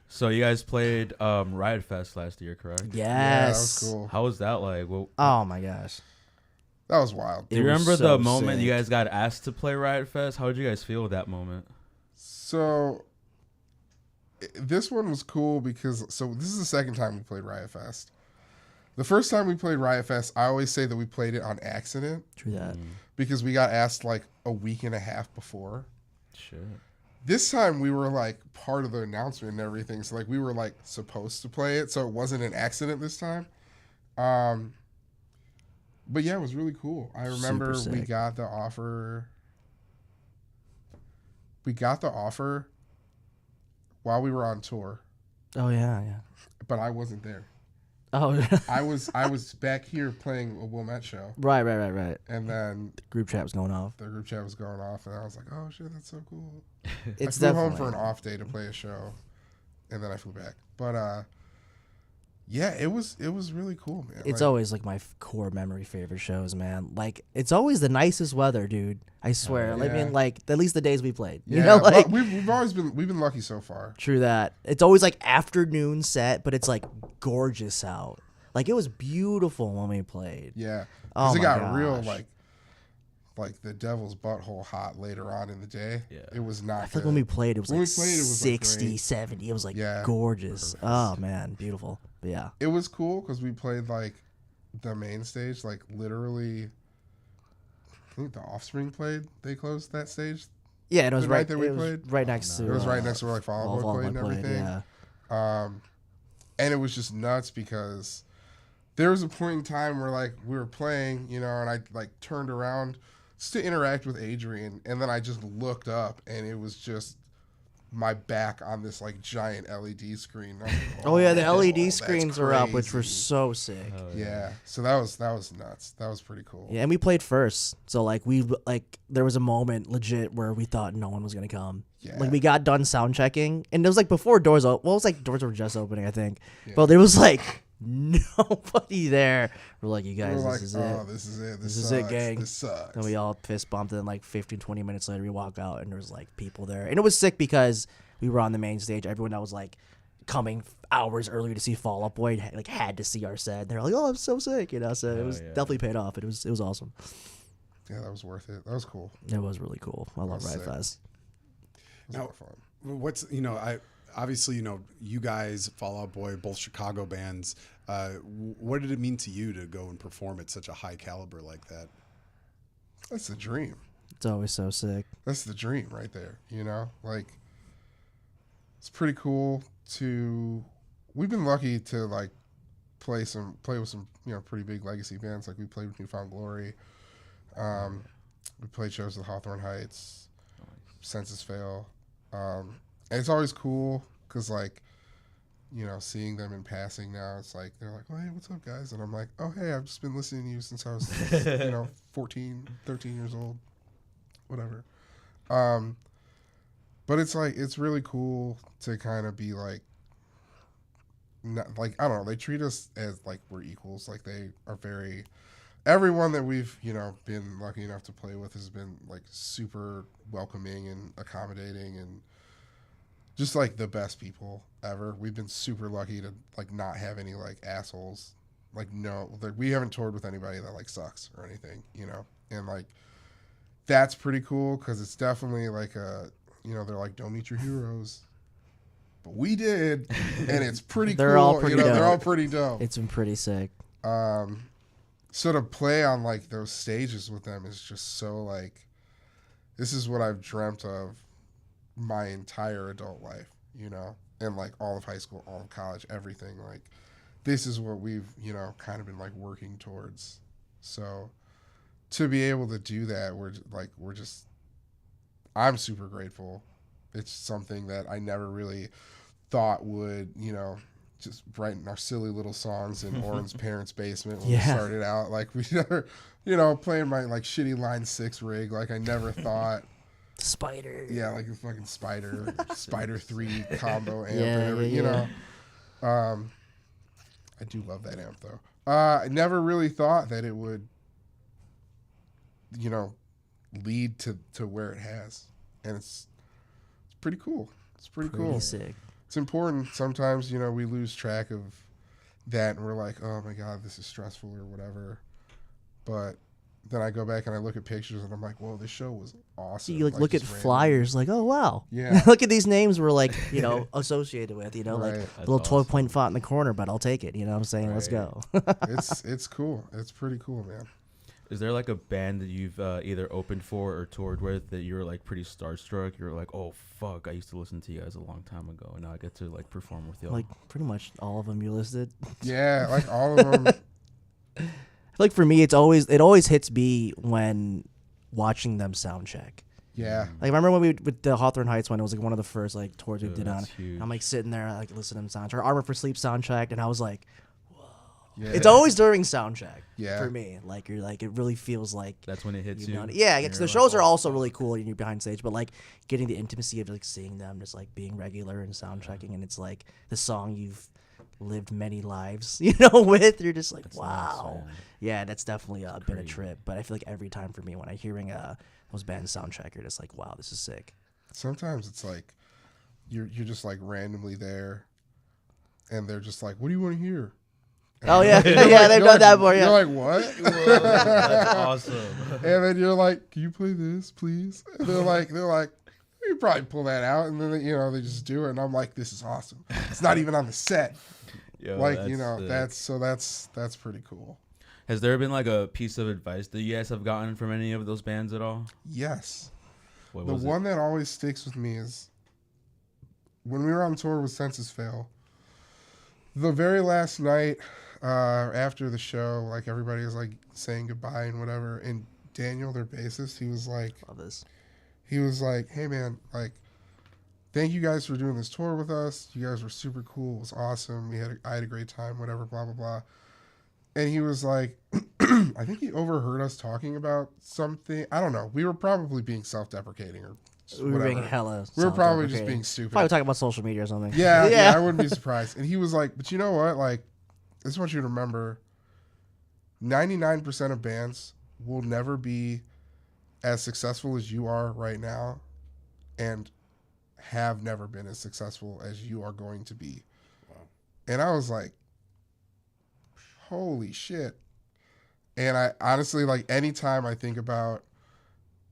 So you guys played Riot Fest last year, correct? Yes. Yeah, that was cool. How was that like? Well, Oh my gosh. That was wild. do you It was remember so the moment you sick. guys got asked to play Riot Fest? How did you guys feel at that moment? So this one was cool because this is the second time we played Riot Fest. The first time we played Riot Fest, I always say that we played it on accident True that. because we got asked like a week and a half before. Shit. This time we were like part of the announcement and everything, so like we were like supposed to play it, so it wasn't an accident this time. But yeah, it was really cool. I remember Super we sick. got the offer. We got the offer while we were on tour, Oh yeah, yeah. but I wasn't there. Oh I was back here playing a Wilmette show, right. and then Group chat was going off. the group chat was going off, and I was like, "Oh shit, that's so cool!" It's I flew definitely home for an off day to play a show, and then I flew back. But yeah, it was really cool, man. It's Like, always like my core memory favorite shows, man. Like it's always the nicest weather, dude. I swear. I yeah. mean, like at least the days we played. You yeah, know, like but we've always been lucky so far. true that. It's always like afternoon set, but it's like gorgeous out. Like it was beautiful when we played. Yeah, Oh because it my got real gosh. like the devil's butthole hot later on in the day. Yeah. It was not. I feel like good. when we played, it was When like we played, it was, like, 60, great. 70. It was like Yeah. gorgeous. Oh man, beautiful. But yeah. It was cool because we played like the main stage, like literally. I think the Offspring played. They closed that stage. Yeah, it was The right night that we it was played? right next to It was right next to where like Fall Out Boy played and everything. Yeah. And it was just nuts because there was a point in time where like we were playing, you know, and I like turned around just to interact with Adrian, and then I just looked up, and it was just my back on this like giant LED screen. I was like, Oh yeah, the LED that's screens were up, which were crazy. so sick. Yeah, so that was nuts. That was pretty cool. Yeah, and we played first, so like there was a moment legit where we thought no one was gonna come. Yeah. Like we got done sound checking, and it was like before doors. Well, it was like doors were just opening, I think. But it was like nobody there. We're like, you We were guys, like, this is oh, it. this is it. This This is it, sucks. gang. This sucks. Then we all fist bumped, and then like 15, 20 minutes later, we walk out, and there's like people there. And it was sick because we were on the main stage. Everyone that was like coming hours earlier to see Fall Out Boy like had to see our set. They're like, oh, I'm so sick, you know. So it was definitely paid off. It was awesome. Yeah, that was worth it. That was cool. It was really cool. I love That's Riot sick. Fest. It was a Now- lot of fun. What's I obviously you guys, Fall Out Boy, both Chicago bands. What did it mean to you to go and perform at such a high caliber like that? That's the dream. It's always so sick. That's the dream right there. Like it's pretty cool to. We've been lucky to like play with some pretty big legacy bands. Like we played with New Found Glory. We played shows with Hawthorne Heights, Census Fail. And it's always cool because like seeing them in passing now, it's like they're like, oh, hey, what's up, guys? And I'm like, oh, hey, I've just been listening to you since I was 14, 13 years old, whatever. But it's like it's really cool to kind of be like, not, like I don't know, they treat us as like we're equals. Like they are very. Everyone that we've been lucky enough to play with has been like super welcoming and accommodating and just like the best people ever. We've been super lucky to like not have any like assholes. Like no, like we haven't toured with anybody that like sucks or anything, and like that's pretty cool because it's definitely like they're like, don't meet your heroes, but we did, and it's pretty They're cool. all pretty dope. They're all pretty dope. It's been pretty sick. So to play on like those stages with them is just so like, this is what I've dreamt of my entire adult life, and like all of high school, all of college, everything. Like this is what we've, kind of been like working towards. So to be able to do that, I'm super grateful. It's something that I never really thought would, just writing our silly little songs in Oren's parents' basement when we started out. Like we never, playing my like shitty Line 6 rig. Like I never thought. Spider. Yeah, like a fucking Spider 3 combo amp Yeah, and everything, I do love that amp though. I never really thought that it would, lead to where it has. And it's pretty cool. It's pretty cool. Sick. It's important. Sometimes, we lose track of that and we're like, oh my God, this is stressful or whatever. But then I go back and I look at pictures and I'm like, whoa, this show was awesome. You look at just randomly. flyers, like, oh wow, Yeah. look at these names we're like, associated with, like Right. a little That's 12-point font in the corner, but I'll take it. You know what I'm saying? Let's Right. go. It's cool. It's pretty cool, man. Is there like a band that you've either opened for or toured with that you're like pretty starstruck? You're like, oh fuck, I used to listen to you guys a long time ago, and now I get to like perform with y'all. Like pretty much all of them you listed. Yeah, like all of them. Like for me, it always hits me when watching them sound check. Yeah. Like I remember when we with the Hawthorne Heights one, it was like one of the first like tours we Dude, did on. that's huge. I'm like sitting there like listening to soundtrack, Armor for Sleep soundtrack, and I was like, Yeah. it's always during soundtrack Yeah. for me. Like you're like it really feels like That's when it hits you. yeah, because You're the like, shows are oh, also really cool and you're behind stage, but like getting the intimacy of like seeing them just like being regular and soundchecking, and it's like the song you've lived many lives, with. You're just like, That's wow, nice, man. yeah, that's definitely been a crazy. trip. But I feel like every time for me when I hearing those bands soundtrack, you're just like, wow, this is sick. Sometimes it's like you're just like randomly there, and they're just like, "What do you want to hear?" And Oh you're yeah, like- yeah, they've you're done like- that before. Yeah, You're like, "What?" That's awesome. And then you're like, "Can you play this, please?" And they're like, "You probably pull that out," and then they just do it, and I'm like, "This is awesome." It's not even on the set. Yo, Like that's sick. that's pretty cool. Has there been like a piece of advice that you guys have gotten from any of those bands at all? Yes. What The was one that always sticks with me is when we were on tour with Census Fail. The very last night after the show, like everybody was like saying goodbye and whatever, and Daniel, their bassist, he was love this. like, "Hey man, like, thank you guys for doing this tour with us. You guys were super cool. It was awesome. I had a great time. Whatever, blah blah blah." And he was like, I think he overheard us talking about something. I don't know. We were probably being self-deprecating or We were being whatever. hella. We were probably just self-deprecating. being stupid. Probably talking about social media or something. Yeah, I wouldn't be surprised. And he was like, "But you know what? Like, I just want you to remember 99% of bands will never be as successful as you are right now and have never been as successful as you are going to be. Wow. And I was like, holy shit. And I honestly, like, anytime I think about,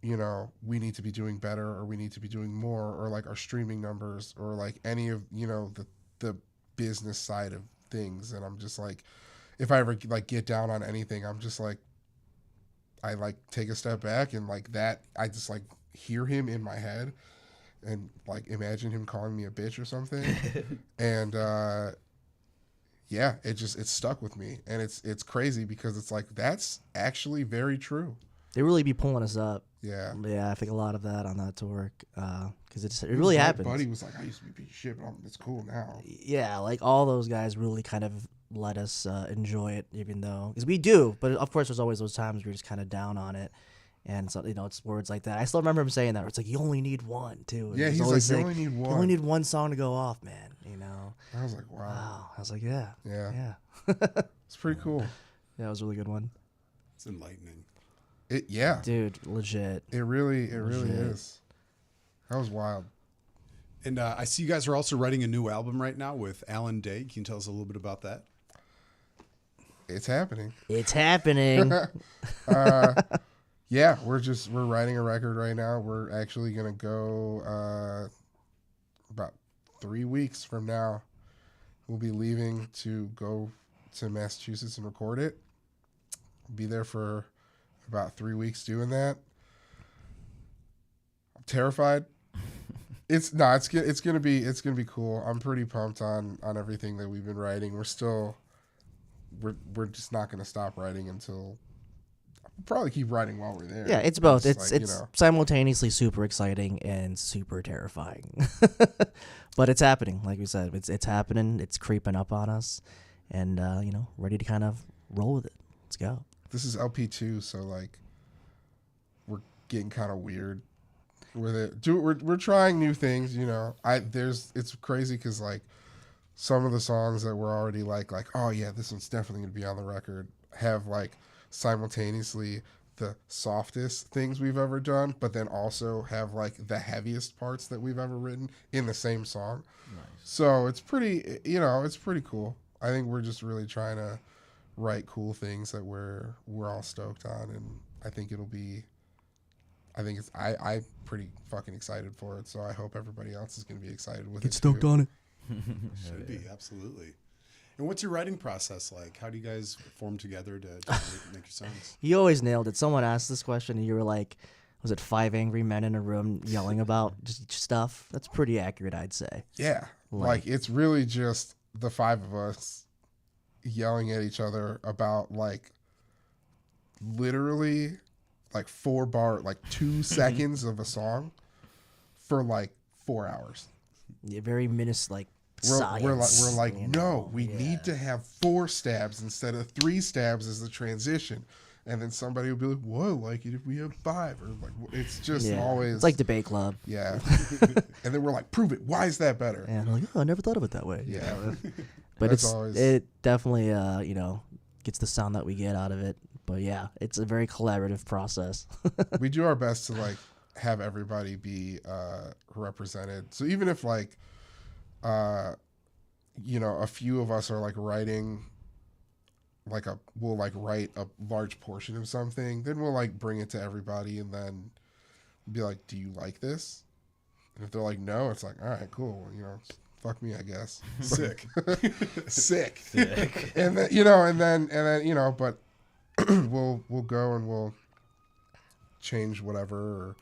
you know, we need to be doing better or we need to be doing more, or like our streaming numbers or like any of, you know, the business side of things. And I'm just like, if I ever like get down on anything, I'm just like, I like take a step back and like that, I just like hear him in my head and like imagine him calling me a bitch or something. And yeah, it stuck with me. And it's crazy because it's like, that's actually very true. They really be pulling us up. Yeah. Yeah, I think a lot of that on that tour, because it really My happens. buddy was like, I used to be a piece of shit, but it's cool now. Yeah, like all those guys really kind of let us enjoy it, even though, because we do, but of course there's always those times where you're just kind of down on it, and so, you know, it's words like that. I still remember him saying that, where it's like, you only need one, too. And Yeah, he's always like, you only need You one. only need one song to go off, man, you know? I was like, wow. Wow. I was like, yeah. Yeah. Yeah. It's pretty cool. Yeah, it was a really good one. It's enlightening. Yeah. Dude, legit. It really Legit. is. That was wild. And I see you guys are also writing a new album right now with Alan Day. Can you tell us a little bit about that? It's happening. It's happening. Yeah, we're writing a record right now. We're actually gonna go about 3 weeks from now. We'll be leaving to go to Massachusetts and record it. Be there for about 3 weeks doing that. I'm terrified. It's gonna be cool. I'm pretty pumped on everything that we've been writing. We're just not gonna stop writing until we'll probably keep writing while we're there. Yeah, it's both. It's like, you know. simultaneously super exciting and super terrifying. But it's happening, like we said. It's happening. It's creeping up on us, and you know, ready to kind of roll with it. Let's go. This is LP2, so like we're getting kind of weird with it. We're trying new things, you know. It's crazy because like some of the songs that we're already like oh yeah, this one's definitely gonna be on the record have like simultaneously the softest things we've ever done, but then also have like the heaviest parts that we've ever written in the same song. Nice. So it's pretty, you know, it's pretty cool. I think we're just really trying to write cool things that we're all stoked on, and I think I'm pretty fucking excited for it. So I hope everybody else is going to be excited with it. Get stoked too. on it. Should be, absolutely. And what's your writing process like? How do you guys form together to make your songs? You always nailed it. Someone asked this question, and you were like, "Was it 5 angry men in a room yelling about just stuff?" That's pretty accurate, I'd say. Yeah, like it's really just the 5 of us yelling at each other about like literally like 2 seconds of a song for like 4 hours. Yeah, very like We're science. like you no, know? we Yeah. need to have 4 stabs instead of 3 stabs as the transition. And then somebody will be like, "Well, I like it if we have 5," or like it's just Yeah. always It's like debate club. yeah. And then we're like, "Prove it. Why is that better?" And I'm like, oh, I never thought of it that way. Yeah. But That's always- it definitely you know, gets the sound that we get out of it. But yeah, it's a very collaborative process. We do our best to like have everybody be represented. So even if like you know, a few of us are like writing like we'll like write a large portion of something, then we'll like bring it to everybody and then be like, "Do you like this?" And if they're like, "No," it's like, "All right, cool, you know, fuck me, I guess." Sick. Sick. Sick. And then you know, and then you know, but we'll go and we'll change whatever.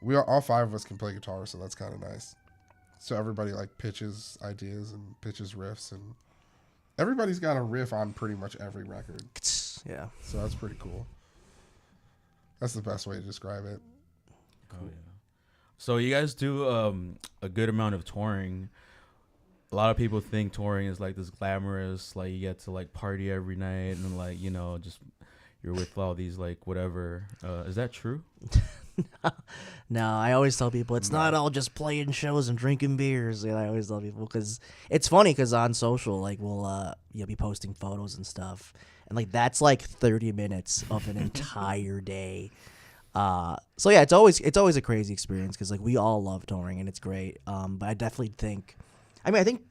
Or all 5 of us can play guitar, so that's kind of nice. So everybody like pitches ideas and pitches riffs, and everybody's got a riff on pretty much every record. Yeah. So that's pretty cool. That's the best way to describe it. Oh, yeah. So you guys do a good amount of touring. A lot of people think touring is like this glamorous, like you get to like party every night and like, you know, just you're with all these like whatever. Is that true? No, I always tell people it's not all just playing shows and drinking beers. I always tell people because it's funny because on social, like we'll you'll be posting photos and stuff, and like that's like 30 minutes of an entire day. So yeah, it's always a crazy experience because like we all love touring and it's great. But I definitely think, I think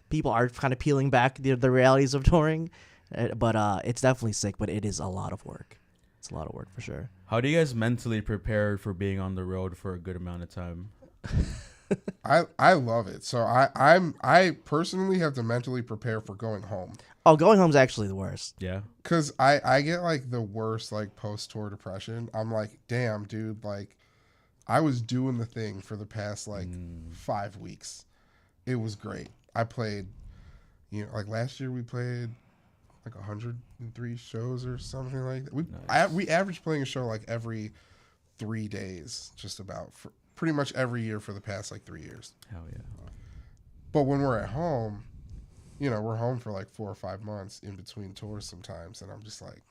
people are kind of peeling back the realities of touring, but it's definitely sick. But it is a lot of work. It's a lot of work for sure. How do you guys mentally prepare for being on the road for a good amount of time? I love it. So I personally have to mentally prepare for going home. Oh, going home's actually the worst. Yeah. Cause I get like the worst like post tour depression. I'm like, damn, dude, like I was doing the thing for the past like 5 weeks. It was great. I played, like last year we played like 103 shows or something like that. We averaged playing a show like every 3 days, just about for pretty much every year for the past like 3 years. Hell yeah. But when we're at home, we're home for like 4 or 5 months in between tours sometimes, and I'm just like,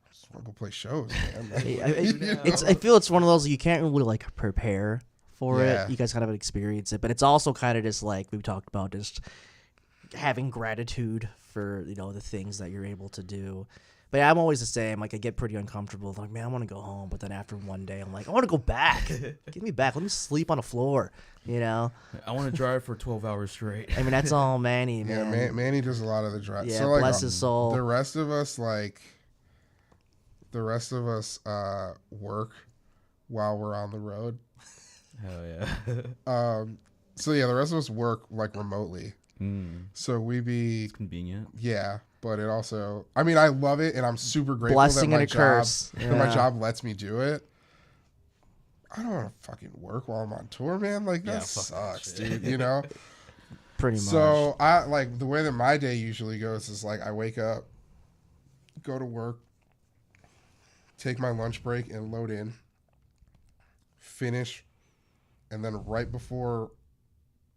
I just want to go play shows, man. I feel it's one of those you can't really like prepare for Yeah. it. You guys kind of experience it, but it's also kind of just like we've talked about, just having gratitude for the things that you're able to do. But yeah, I'm always the same. Like I get pretty uncomfortable. Like, man, I want to go home. But then after one day, I'm like, I want to go back. Get me back. Let me sleep on the floor. I want to drive for 12 hours straight. I mean, that's all Manny, Yeah, man. Manny does a lot of the drive. Yeah, So like, bless his soul. the rest of us work while we're on the road. Hell yeah. So yeah, the rest of us work like remotely. So we be Convenient. yeah, but it also, I love it, and I'm super grateful Blessing that my and a curse. that my Yeah. job lets me do it. I don't want to fucking work while I'm on tour, man. Like that fuck that sucks, shit. dude. Pretty much. So I like the way that my day usually goes is like I wake up, go to work, take my lunch break and load in, finish, and then right before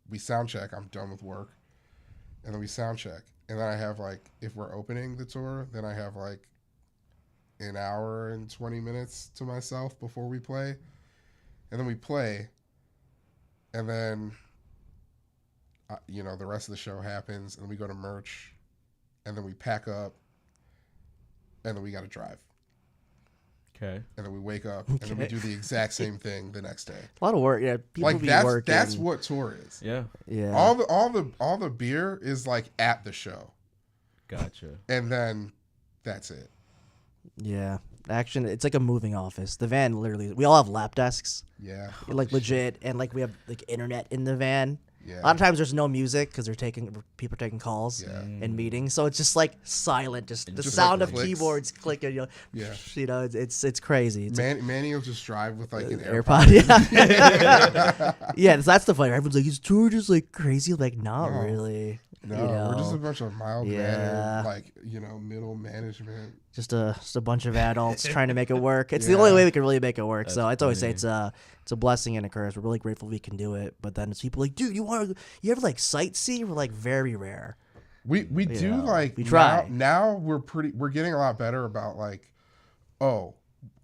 we sound check, I'm done with work, and then we sound check, and then I have like, if we're opening the tour, then I have like an hour and 20 minutes to myself before we play, and then we play, and then the rest of the show happens, and we go to merch, and then we pack up, and then we got to drive. Okay. And then we wake up, and then we do the exact same thing the next day. a lot of work. Yeah, people Like be that's working. that's what tour is. Yeah. Yeah. All the beer is like at the show, Gotcha. and then that's it. Yeah. Action. It's like a moving office. The van literally. We all have lap desks, Yeah, like legit, and like we have like internet in the van. yeah. A lot of times there's no music because people are taking calls Yeah. and meetings, so it's just like silent, just the just, sound like, of clicks. keyboards clicking. Yeah. It's crazy. It's Manny will just drive with like an AirPod. Yeah, yeah. That's the fun. Everyone's like, "Is tour just like crazy?" Like, not No. really. No, you know, we're just a bunch of mild Yeah. mannered, like middle management. just a bunch of adults trying to make it work. It's the Yeah. only way we can really make it work. That's So I'd always say funny. it's a blessing and a curse. We're really grateful we can do it. But then it's people like, dude, you ever like sightsee? We're like very rare. We do know, like we try. now we're getting a lot better about like, oh,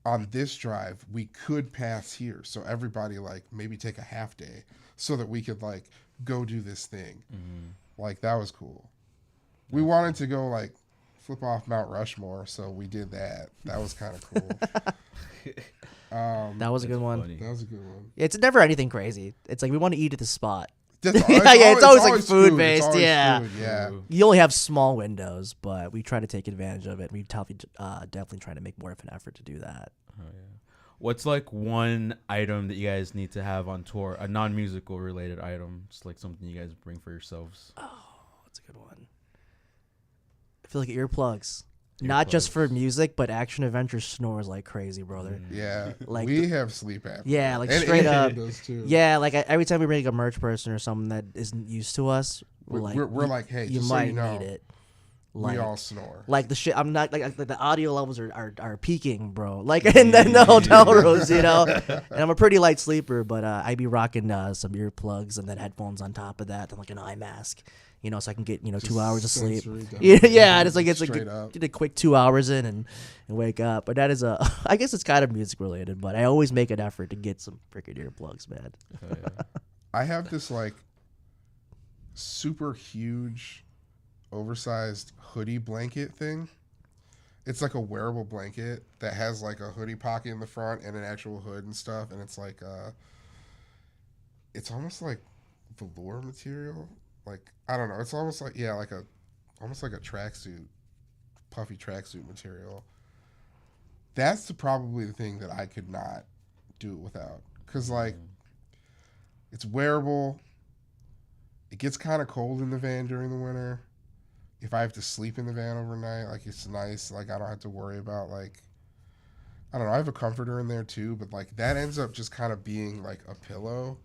on this drive we could pass here, so everybody like maybe take a half day so that we could like go do this thing. Like that was cool. We wanted to go like flip off Mount Rushmore, so we did that. That was kind of cool. That was a good one. Funny. That was a good one. It's never anything crazy. It's like we want to eat at the spot. That's It's always, like, food. food-based, It's always yeah. food, yeah. Ooh. You only have small windows, but we try to take advantage of it. We definitely try to make more of an effort to do that. Oh, yeah. What's like one item that you guys need to have on tour? A non-musical related item, just like something you guys bring for yourselves. That's a good one. I feel like earplugs. Not just for music, but Action Adventure snores like crazy, brother. Yeah, Like we have sleep apnea. Yeah, like And straight Anthony up. does too. Yeah, like every time we bring a merch person or someone that isn't used to us, we're like, we're like, hey, you just so might you know, need it. We all snore. Like the shit, I'm not like the audio levels are peaking, bro. Like in the hotel rooms, you know. And I'm a pretty light sleeper, but I be rocking some earplugs and then headphones on top of that, and like an eye mask, you know, so I can get 2 hours of sleep. Yeah, it's like get a quick 2 hours in and wake up. But that is I guess it's kind of music related, but I always make an effort to get some freaking earplugs, man. Oh, yeah. I have this like super huge, oversized hoodie blanket thing. It's like a wearable blanket that has like a hoodie pocket in the front and an actual hood and stuff, and it's like it's almost like velour material. Like I don't know, it's almost like almost like a tracksuit, puffy tracksuit material. That's probably the thing that I could not do it without, because like it's wearable. It gets kind of cold in the van during the winter. If I have to sleep in the van overnight, like it's nice. Like I don't have to worry about like, I don't know. I have a comforter in there too, but like that ends up just kind of being like a pillow.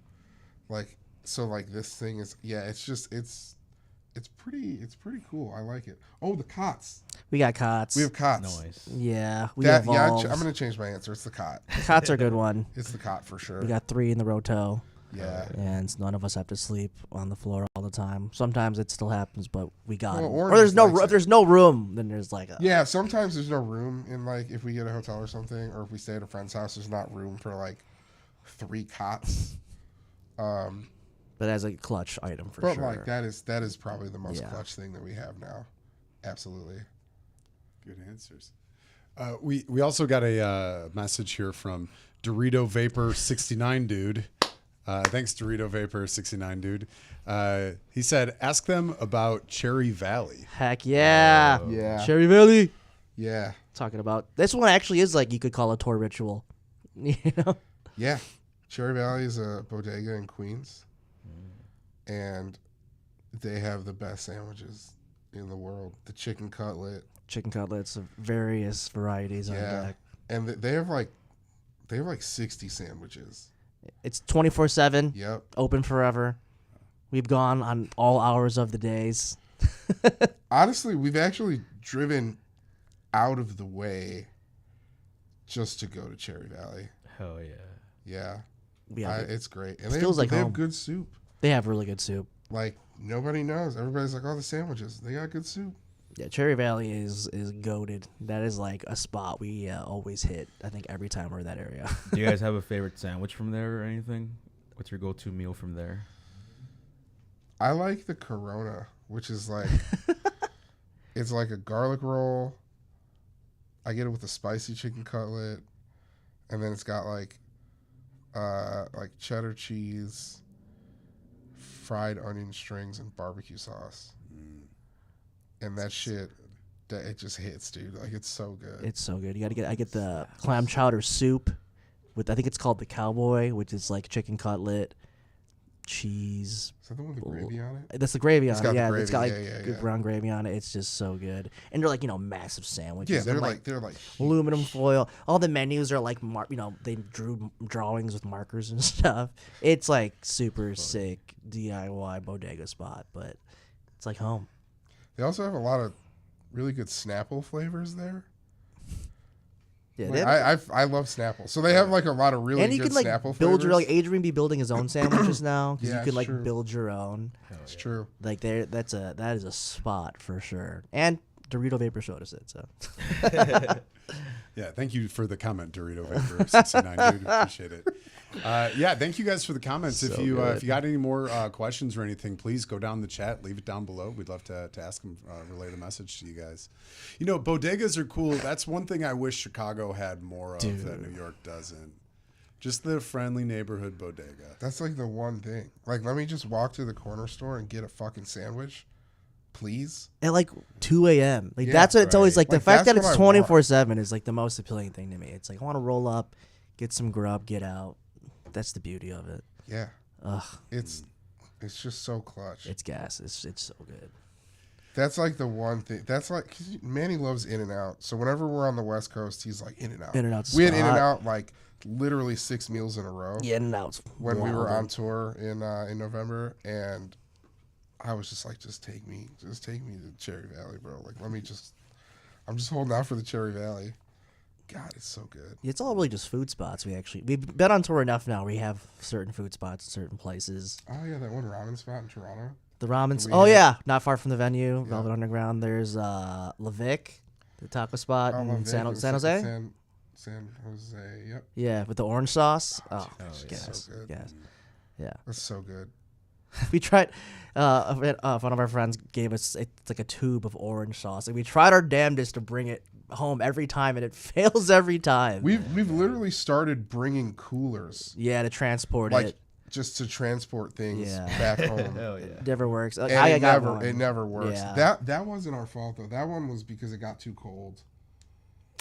Like, so like this thing is, it's pretty cool. I like it. Oh, the cots. We got cots. We have cots. Nice. Yeah, we I'm evolved. going to change my answer. It's the cot. Cots are a good one. It's the cot for sure. We got 3 in the roto. Yeah. And none of us have to sleep on the floor all the time. Sometimes it still happens, but we got Well, it. Orange Or there's no likes if there's no room, then there's like a Yeah, sometimes there's no room in like if we get a hotel or something, or if we stay at a friend's house, there's not room for like 3 cots. but as a clutch item for But sure. like that is probably the most Yeah. clutch thing that we have now. Absolutely. Good answers. We also got a message here from Dorito Vapor 69 dude. Thanks, Dorito Vapor 69 dude. He said, "Ask them about Cherry Valley." Heck yeah. Yeah. Cherry Valley. Yeah. Talking about this one actually is like you could call a tour ritual. You know? Yeah. Cherry Valley is a bodega in Queens. And they have the best sandwiches in the world. The chicken cutlet. Chicken cutlets of various varieties on Yeah. deck. And they have like 60 sandwiches. It's 24/7, Yep. open forever. We've gone on all hours of the days. Honestly, we've actually driven out of the way just to go to Cherry Valley. Hell yeah. Yeah. Yeah, It's great. And feels like they have home. good soup. they have really good soup. Like nobody knows. Everybody's like, oh, the sandwiches. They got good soup. Yeah, Cherry Valley is goated. That is like a spot we always hit. I think every time we're in that area. Do you guys have a favorite sandwich from there or anything? What's your go-to meal from there? I like the Corona, which is like it's like a garlic roll. I get it with a spicy chicken cutlet, and then it's got like cheddar cheese, fried onion strings, and barbecue sauce. And that shit, that it just hits, dude. Like it's so good. It's so good. I get the clam chowder soup with I think it's called the Cowboy, which is like chicken cutlet, cheese. Is that the one with the gravy on it? That's the gravy It's on got it. the Yeah, gravy. it's got like Yeah, good yeah. brown gravy on it. It's just so good. And they're like massive sandwiches. Yeah, they're And, like aluminum foil. All the menus are like they drew drawings with markers and stuff. It's like super sick DIY bodega spot, but it's like home. They also have a lot of really good Snapple flavors there. Yeah, Like, I love Snapple. So they have like a lot of really and you good can like Snapple build flavors. your Adrian be building his own sandwiches now because Yeah, you can it's like true. build your own. It's true. Like that is a spot for sure. And Dorito Vapor showed us it. So Yeah, thank you for the comment, Dorito Vapor 69 dude. Appreciate it. Yeah, thank you guys for the comments. So if you good. got any more questions or anything, please go down the chat, leave it down below. We'd love to ask them, relay the message to you guys. You know, bodegas are cool. That's one thing I wish Chicago had more of that New York doesn't. Just the friendly neighborhood bodega. That's like the one thing. Like, let me just walk to the corner store and get a fucking sandwich, please. at like 2 a.m. Like Yeah, that's what it's always like. Like, The fact that that's it's what I want. 24/7 is like the most appealing thing to me. It's like I want to roll up, get some grub, get out. That's the beauty of it. Yeah. Ugh, It's just so clutch. it's gas. It's so good. That's like the one thing. That's like, 'cause Manny loves In-N-Out. So whenever we're on the West Coast, he's like In-N-Out. In-N-Out's We had spot. In-N-Out like literally 6 meals in a row. Yeah, and now it's When we were wild. on tour in November, and I was just like, just take me to Cherry Valley, bro. Like, I'm just holding out for the Cherry Valley. God, it's so good. It's all really just food spots. We've been on tour enough now. We have certain food spots in certain places. Oh yeah, that one ramen spot in Toronto. The ramens. We Oh had- yeah, not far from the venue, Velvet Underground. There's Levic, the taco spot Oh, in Love San Vegas, Jose. San Jose. Yep, Yeah, with the orange sauce. Oh, it's yes, so good. yes, yeah. That's so good. We tried. One of our friends gave us it's like a tube of orange sauce, and we tried our damnedest to bring it home every time, and it fails every time. We've literally started bringing coolers, Yeah, to transport like it. just to transport things Yeah. back home. Hell yeah. Never works. And I it got never, one. it never works. Yeah. That wasn't our fault though. That one was because it got too cold.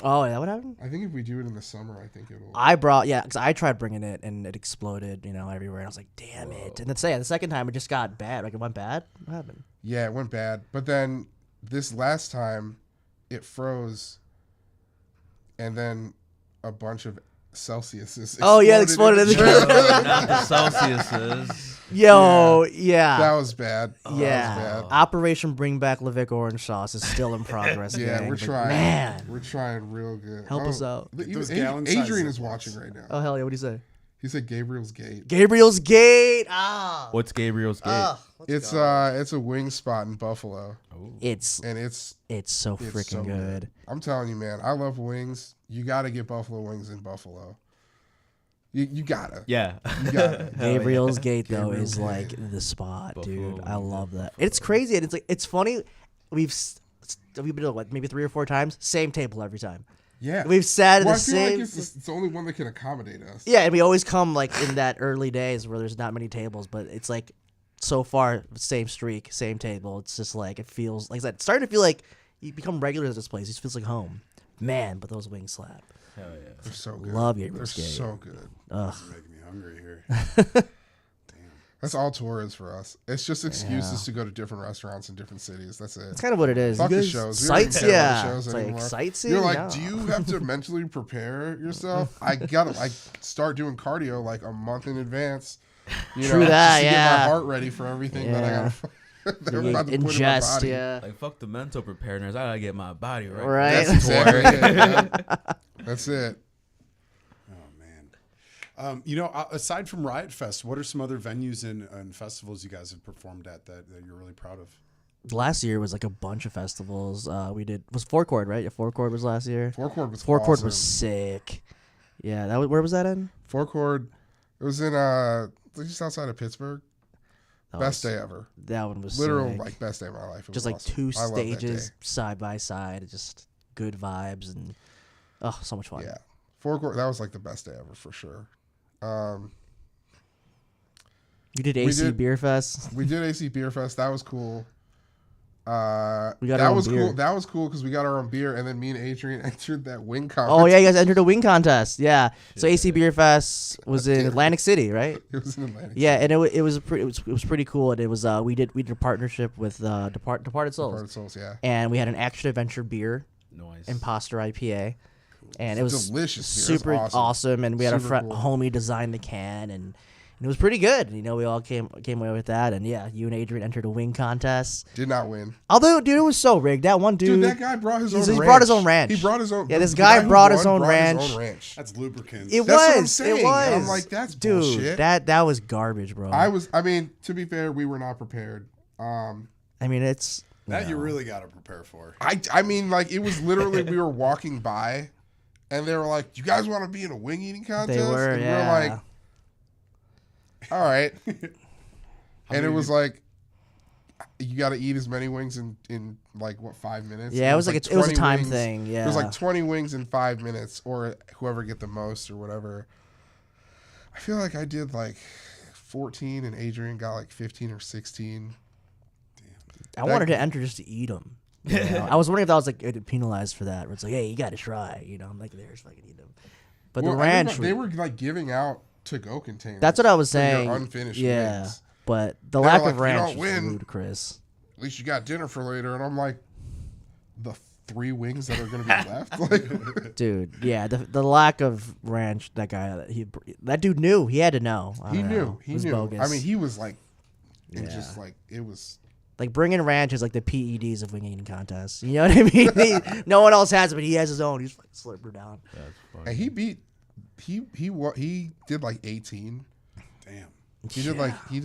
Oh, yeah, what happened? I think if we do it in the summer, I think it'll. Because I tried bringing it and it exploded, everywhere. And I was like, damn it. And then the second time it just got bad. Like it went bad. What happened? Yeah, it went bad. But then this last time, it froze, and then a bunch of Celsiuses. Oh, yeah, it exploded in the trailer. Oh, not the Celsiuses. Yo, yeah. That was bad. That Yeah. was bad. Operation Bring Back Levic Orange Sauce is still in progress. Yeah, gang, we're but trying. Man. We're trying real good. Help us out. Those gallon size Adrian is Ziplocs. watching right now. Oh, hell yeah. What do you say? He said Gabriel's Gate. Gabriel's Gate. Ah. What's Gabriel's Gate? It's a wing spot in Buffalo, It's and it's so it's freaking so good. I'm telling you, man. I love wings. You got to get Buffalo wings in Buffalo. You gotta. Yeah. You gotta. Gabriel's Gate though Gabriel's is Gate. like the spot, dude. Buffalo I wings love in that. It's crazy, and it's funny. We've been to maybe 3 or 4 times, same table every time. Yeah. We've sat at Well, the I feel same. like it's the only one that can accommodate us. Yeah, and we always come like in that early days where there's not many tables, but it's like so far same streak, same table. It's just like it feels like it's starting to feel like you become regular at this place. It just feels like home, man. But those wings slap. Hell yeah. They're so good. Love They're Gabriel's Gate. so good. Ugh. You're making me hungry here. That's all tour is for us. It's just excuses to go to different restaurants in different cities. That's it. That's kind of what it is. Fuck You the guys- shows. We don't even Sights, care about yeah. the shows It's anymore. like sightseeing. You're like, No. do you have to mentally prepare yourself? I gotta start doing cardio like a month in advance. You True know, that, just to get yeah. my heart ready for everything that I Yeah. gotta. that I'm You about to put in my ingest, body. yeah. Like, fuck the mental preparedness. I gotta get my body right. Right. That's exactly it. Man. That's it. Oh man. Aside from Riot Fest, what are some other venues and festivals you guys have performed at that you're really proud of? Last year was like a bunch of festivals. Was Four Chord, right? Yeah, Four Chord was last year. Four chord was Four Chord awesome. was sick. Yeah, where was that in? Four chord. It was in just outside of Pittsburgh. That Best was- day ever. That one was Literal sick. like best day of my life. It Just was like awesome. 2 I love that day. stages side by side, just good vibes and so much fun. Yeah, Four chord. That was like the best day ever for sure. You did AC did- Beer Fest. We did AC Beer Fest. That was cool. We got that our own was beer. cool. That was cool because we got our own beer, and then me and Adrian entered that wing contest. Oh yeah, you guys entered a wing contest. Yeah. So AC Beer Fest was in Atlantic City, right? It was in Atlantic. Yeah, and it was pretty cool. And it was we did a partnership with Departed Souls, Departed Souls, yeah. and we had an action adventure beer, Nice. Imposter IPA, and it was Delicious beer. It's super awesome. And we had a Super friend, cool. homie design the can, and it was pretty good. We all came away with that. And yeah, you and Adrian entered a wing contest. Did not win. Although, dude, it was so rigged. That one dude, Dude, that guy brought his own he ranch. brought his own ranch. He brought his own. Yeah, this the guy who brought his won own ranch. That's lubricants. It That's what I'm was. saying. It was. I'm like, that's dude. bullshit. That was garbage, bro. I mean, to be fair, we were not prepared. I mean, it's that you really got to prepare for. I mean, like, it was literally we were walking by, and they were like, "You guys want to be in a wing eating contest?" They were, and yeah. we're like, "All right." And it was like, you got to eat as many wings in like what 5 minutes? Yeah, it was like it was a 20 time wings. thing. Yeah, It was like 20 wings in 5 minutes, or whoever get the most or whatever. I feel like I did like 14, and Adrian got like 15 or 16. I wanted to enter just to eat them. I was wondering if that was like penalized for that. Where it's like, hey, you got to try. I'm like, there's fucking eat them. But Well, the ranch, they were like giving out to-go containers. that's what I was for your saying. unfinished yeah, wings. but the They're lack like, of "You ranch don't was win." ludicrous. At least you got dinner for later, and I'm like, the 3 wings that are going to be left. Like, Dude, yeah, the lack of ranch. That dude knew. He had to know. I he don't knew. know. It He was knew. bogus. I mean, he was like, it Yeah. just like it was Like bringing ranch is like the PEDs of wing eating contests. You know what I mean? No one else has it, but he has his own. He's like slurp her down. That's funny. And he beat. He did like 18. Damn. He did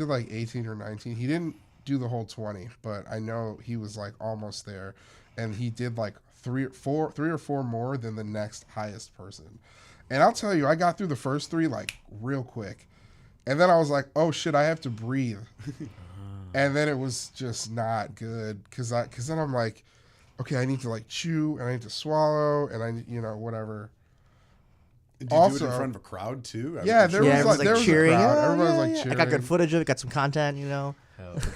like 18 or 19. He didn't do the whole 20, but I know he was like almost there, and he did like three or four more than the next highest person. And I'll tell you, I got through the first 3 like real quick, and then I was like, oh shit, I have to breathe, and then it was just not good because then I'm like, okay, I need to like chew and I need to swallow and I whatever. Did you do it in front of a crowd too? Yeah, there was everyone's, like there was cheering. a crowd. Yeah, Everybody was yeah, like yeah. cheering. I got good footage of it. Got some content. Hell,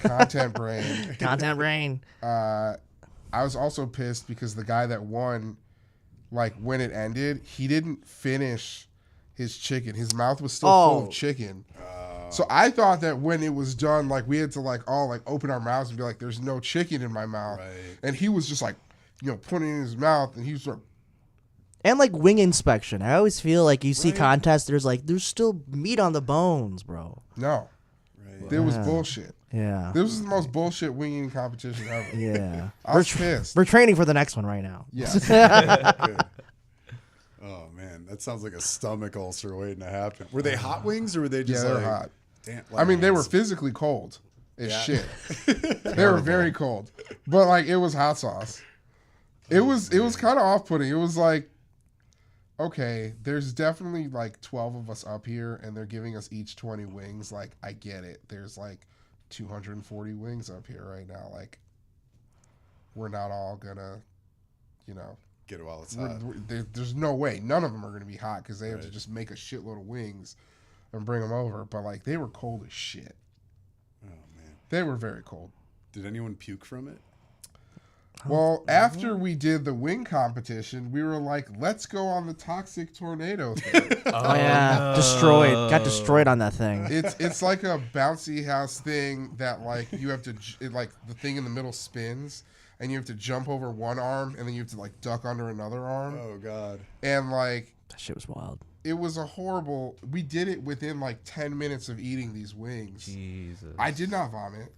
Content brain. Content brain. I was also pissed because the guy that won, like when it ended, he didn't finish his chicken. His mouth was still full of chicken. So I thought that when it was done, like we had to like all like open our mouths and be like, "There's no chicken in my mouth," Right. and he was just like, putting it in his mouth, and he was sort of. And like wing inspection. I always feel like you see Right. contests, there's still meat on the bones, bro. No, Right. there was Yeah. bullshit. Yeah. This was the most bullshit wing eating competition ever. Yeah. I was pissed. We're training for the next one right now. Yeah. Good. Oh man, that sounds like a stomach ulcer waiting to happen. Were they hot wings or were they Yeah, just they're like hot. Damn, I mean, they were hands? physically cold as Yeah. shit. They were very cold, but like it was hot sauce. It was kind of off putting. It was like, okay, there's definitely like 12 of us up here, and they're giving us each 20 wings. Like I get it. There's like 240 wings up here right now. Like we're not all gonna, Get it while it's hot. there's no way. None of them are gonna be hot because they have to Right. just make a shitload of wings and bring them over. But like they were cold as shit. Oh man, They were very cold. did anyone puke from it? Well, after we did the wing competition, we were like, let's go on the toxic tornado thing. Oh yeah. Destroyed. Got destroyed on that thing. It's like a bouncy house thing that like you have to like the thing in the middle spins and you have to jump over one arm and then you have to like duck under another arm. Oh god. And like That shit was wild. it was a horrible. We did it within like 10 minutes of eating these wings. Jesus. I did not vomit,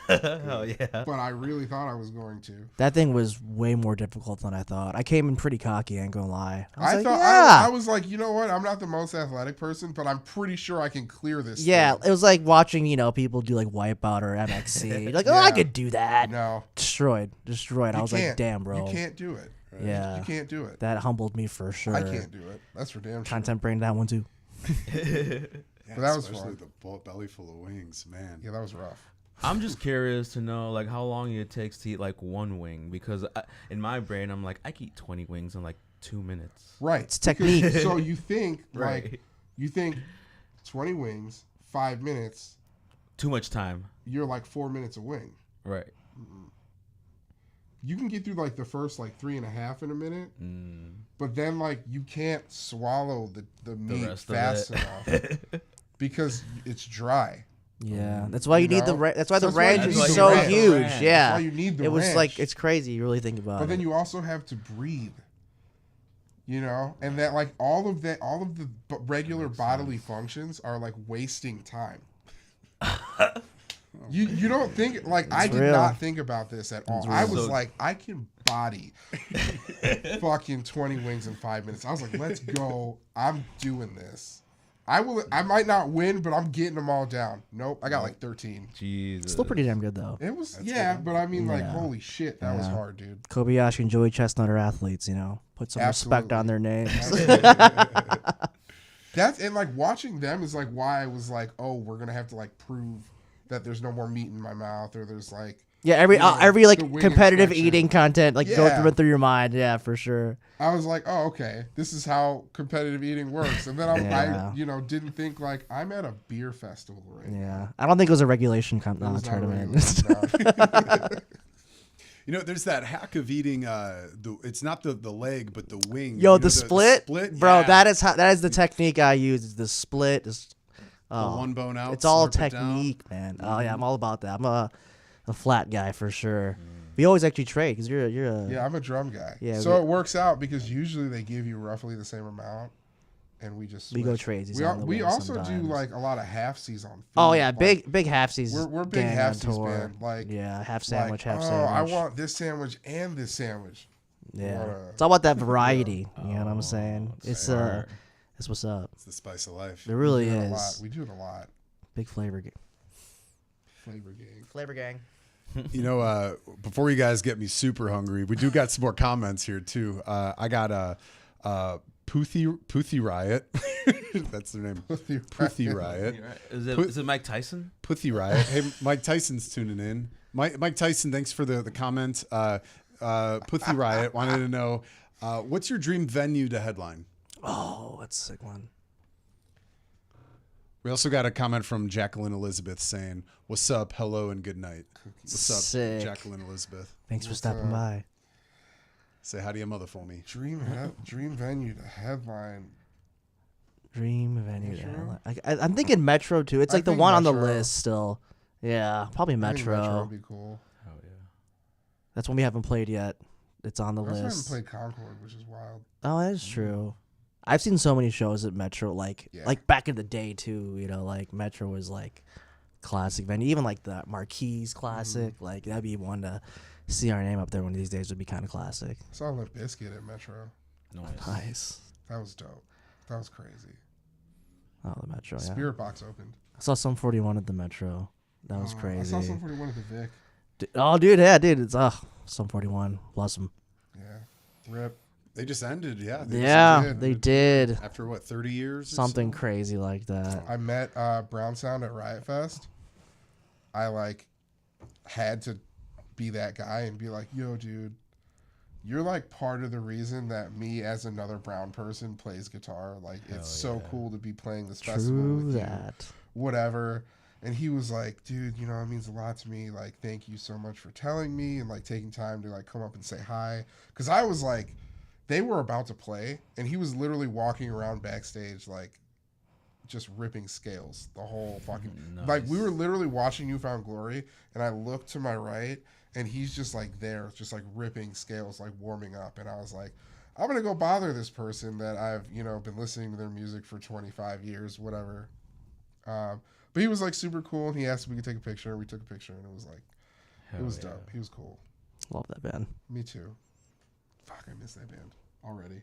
Hell yeah. but I really thought I was going to. That thing was way more difficult than I thought. I came in pretty cocky, I ain't gonna lie. I was like, I yeah. was like, you know what? I'm not the most athletic person, but I'm pretty sure I can clear this. Yeah, thing. it was like watching, people do like Wipeout or MXC. You're like, oh, I Yeah. could do that. No, Destroyed. I was like, can't. damn, bro. You can't do it. Yeah. You can't do it. That humbled me for sure. I can't do it. That's for damn sure. Content brain that one too. Yeah, But that was especially fun. the belly full of wings, man. Yeah, that was rough. I'm just curious to know like how long it takes to eat like one wing because in my brain I'm like I can eat 20 wings in like 2 minutes. Right. It's technique. So you think Right. 20 wings, 5 minutes, Too much time. you're like 4 minutes a wing. Right. You can get through like the first like 3.5 in a minute, Mm. but then like you can't swallow the meat rest of fast it. enough because it's dry. Yeah, that's why you need the. know? That's why the That's why ranch you is need the so ranch. huge. That's Yeah, That's why you need the it was ranch. like it's crazy. You really think about But it. then you also have to breathe, and that like all of the regular bodily functions are like wasting time. You don't think like I did real. not think about this at all. I was So- like, I can body fucking 20 wings in 5 minutes. I was like, let's go. I'm doing this. I might not win, but I'm getting them all down. Nope, I got like 13. Jesus. Still pretty damn good though. It was good. but I mean like Yeah. holy shit, that was Yeah. hard, dude. Kobayashi and Joey Chestnut are athletes. Put some respect Absolutely. on their names. That's and like watching them is like why I was like, oh, we're gonna have to like prove that there's no more meat in my mouth or there's like Yeah, every the like wing competitive inspection. eating content like go Yeah. through your mind. Yeah, for sure. I was like, oh, okay, this is how competitive eating works. And then Yeah. I didn't think like I'm at a beer festival right now. Yeah, I don't think it was a regulation It was not a tournament. regular- no. There's that hack of eating. It's not the leg, but the wing. Yo, You know, the split, split, bro. yeah. That is the technique I use. Is the split. The one bone out. It's all slurp it down. technique, man. Oh yeah, I'm all about that. I'm a flat guy for sure. We always actually trade because you're a Yeah, I'm a drum guy. Yeah, So it works out because usually they give you roughly the same amount. and we just We go switch. tradesies We, on the we way also do sometimes. like a lot of halfsies on. Oh food. yeah, Like, big halfsies. We're big gang on halfsies tour. band. Like yeah, half sandwich, like, half oh, sandwich. I want this sandwich and this sandwich. Yeah, wanna- it's all about that variety. You know what I'm Oh, saying? It's smart. it's what's up. It's the spice of life. It really we do it a lot. is. We do it a lot. Big flavor gang. Flavor gang. Flavor gang. You know, before you guys get me super hungry, we do got some more comments here too. I got a Puthi Riot. That's their name. Puthi Riot. Is it Mike Tyson? Puthi Riot. Hey, Mike Tyson's tuning in. Mike Tyson, thanks for the comment. Puthi Riot wanted to know, what's your dream venue to headline? Oh, that's a sick one. We also got a comment from Jacqueline Elizabeth saying, "What's up? Hello and good night." What's up, Sick. Jacqueline Elizabeth? Thanks for What's stopping up? by. Say hi to your mother for me. Dream venue to headline. Dream venue. Metro? I'm thinking Metro too. It's I like the think one on the Metro. list still. Yeah, probably I think Metro Metro. would be cool. Oh yeah. That's one we haven't played yet. It's on the I also haven't list. played Concord, which is wild. Oh, that is true. I've seen so many shows at Metro, like Yeah. like back in the day too. You know, like Metro was like classic venue. Even like the Marquis Classic, like that'd be one to see our name up there one of these days would be kind of classic. I saw Limp Bizkit at Metro. Nice. Nice. That was dope. That was crazy. Oh, the Metro. Yeah. Spirit Box opened. I saw some 41 at the Metro. That was I crazy. saw some 41 at the Vic. Oh, dude, yeah, dude. It's some 41. Bless them. Yeah. Rip. They just ended, yeah. They just Yeah, ended. they did After what, 30 years? or something so? crazy like that. I met Brown Sound at Riot Fest. I like had to be that guy and be like, yo, dude, you're like part of the reason that me as another brown person plays guitar. Like it's so yeah. cool to be playing this festival True with you. that. Whatever. And he was like, dude, you know, it means a lot to me. Like, thank you so much for telling me and like taking time to like come up and say hi. Cause I was like, they were about to play and he was literally walking around backstage like just ripping scales the whole fucking like we were literally watching New Found Glory and I looked to my right and he's just like there just like ripping scales like warming up and I was like, I'm gonna go bother this person that I've, you know, been listening to their music for 25 years, whatever. But he was like super cool and he asked if we could take a picture and we took a picture and it was like it was dope. He was cool. Love that band. Me too. Fuck, I miss that band already.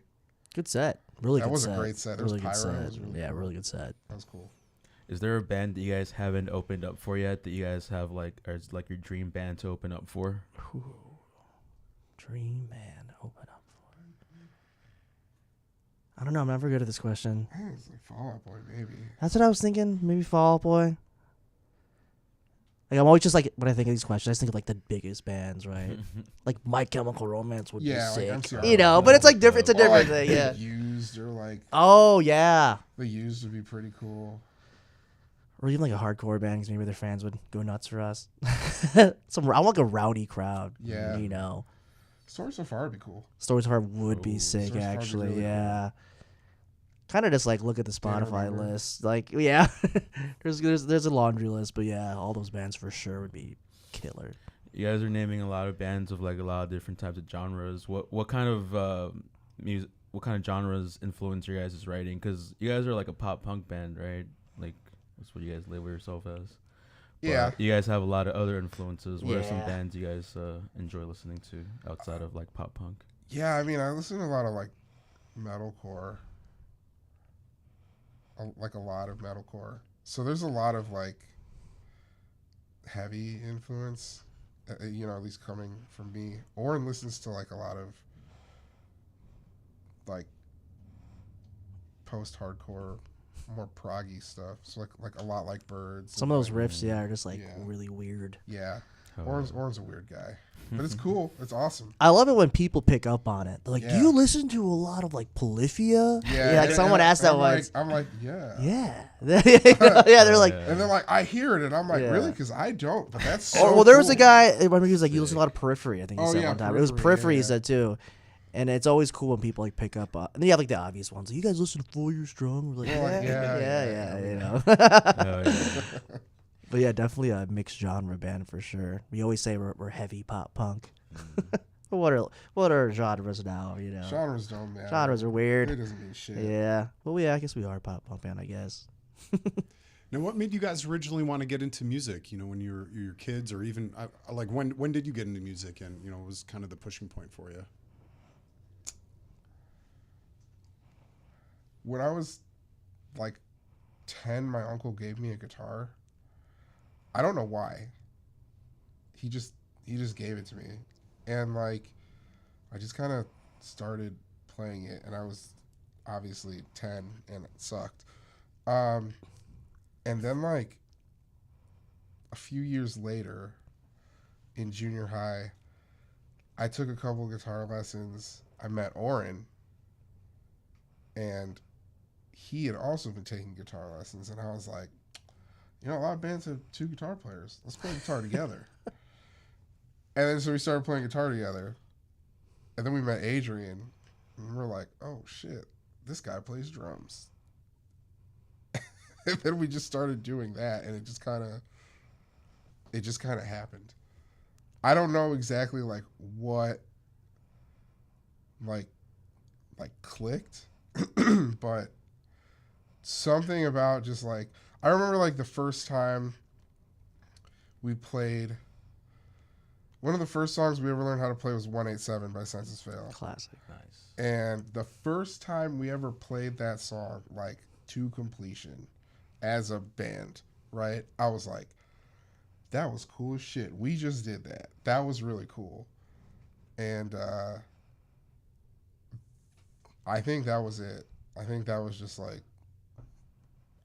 Good set. Really That good was set. a great set. There was Really good Pyro. It set. was really Yeah, cool. really good set. That was cool. Is there a band that you guys haven't opened up for yet that you guys have like, or it's like your dream band to open up for? Dream man, open up for. I don't know. I'm never good at this question. I think it's like Fall Out Boy, maybe. That's what I was thinking. Maybe Fall Out Boy. Like I'm always just like when I think of these questions, I just think of like the biggest bands, right? Like My Chemical Romance would Yeah, be like sick, MCR. you know. But it's like different. It's a Or, different like, thing, yeah. Used or like Oh yeah. the Used would be pretty cool. Or even like a hardcore band, 'cause maybe their fans would go nuts for us. I want like a rowdy crowd. Yeah. You know, Story So Far would be cool. Stories of Heart would be Ooh, sick, Stories of Heart would be actually. really cool. Yeah. Kind of just like look at the Spotify remember. list. Like, yeah, there's a laundry list, but yeah, all those bands for sure would be killer. You guys are naming a lot of bands of like a lot of different types of genres. What kind of music? What kind of genres influence your guys' writing? Because you guys are like a pop punk band, right? Like that's what you guys label yourself as. Yeah. But you guys have a lot of other influences. What are some Yeah. bands you guys enjoy listening to outside of like pop punk? Yeah, I mean, I listen to a lot of like metalcore. Like a lot of metalcore. So there's a lot of like heavy influence, you know, at least coming from me. Oren listens to like a lot of like post-hardcore, more proggy stuff. So like a lot like Birds. Some and, of those like, riffs, yeah, are just like Yeah. really weird. Yeah. Oh, Oren's a weird guy, but it's cool. It's awesome. I love it when people pick up on it. They're like, Yeah. "You listen to a lot of like Polyphia?" Yeah. like and- someone and asked that I'm once. Like, I'm like, yeah. Yeah, yeah, they're like, And they're like, I hear it, and I'm like, Yeah. really? Because I don't. But that's oh, so well, there was a cool. guy. I remember he was like, "You listen to a lot of Periphery." I think he Oh, said yeah, one time. It was Periphery, Periphery. yeah, He yeah. said too, and it's always cool when people like pick up. And then you have like the obvious ones. Like, you guys listen to 4 Year Strong? We're like, Well, like, yeah, yeah, you know. Oh, yeah. But yeah, definitely a mixed genre band for sure. We always say we're heavy pop punk. what are genres now? You know, Genres don't matter. genres are It weird. doesn't mean shit. Yeah. Well, yeah. I guess we are a pop punk band. I guess. Now, what made you guys originally want to get into music? You know, when you were kids, or even like when did you get into music, and you know, what was kind of the pushing point for you? When I was like 10, my uncle gave me a guitar. I don't know why. He just gave it to me. And like I just kind of started playing it, and I was obviously 10 and it sucked. And then like a few years later in junior high, I took a couple guitar lessons. I met Oren, and he had also been taking guitar lessons, and I was like, you know, a lot of bands have 2 guitar players. Let's play guitar together. And then so we started playing guitar together. And then we met Adrian, and we're like, oh shit, this guy plays drums. And then we just started doing that, and it just kind of happened. I don't know exactly like what like clicked, but something about just like, I remember like the first time we played, one of the first songs we ever learned how to play was 187 by Census Fail. Classic. Nice. And the first time we ever played that song like to completion as a band, right? I was like, that was cool as shit. We just did that. That was really cool. And I think that was it. I think that was just like,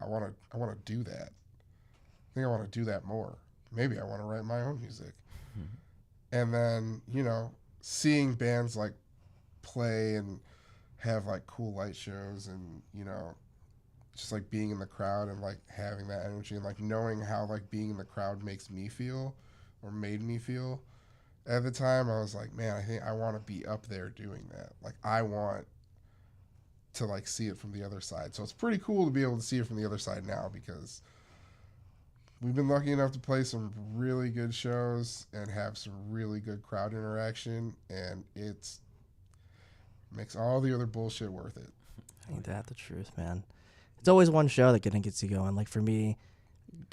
I want to do that. I think I want to do that more. Maybe I want to write my own music. Mm-hmm. And then, you know, seeing bands like play and have like cool light shows, and, you know, just like being in the crowd and like having that energy, and like knowing how like being in the crowd makes me feel, or made me feel. At the time, I was like, man, I think I want to be up there doing that. Like, I want to like see it from the other side. So it's pretty cool to be able to see it from the other side now, because we've been lucky enough to play some really good shows and have some really good crowd interaction, and it's makes all the other bullshit worth it. Ain't that the truth, man? It's always one show that gets you going. Like for me,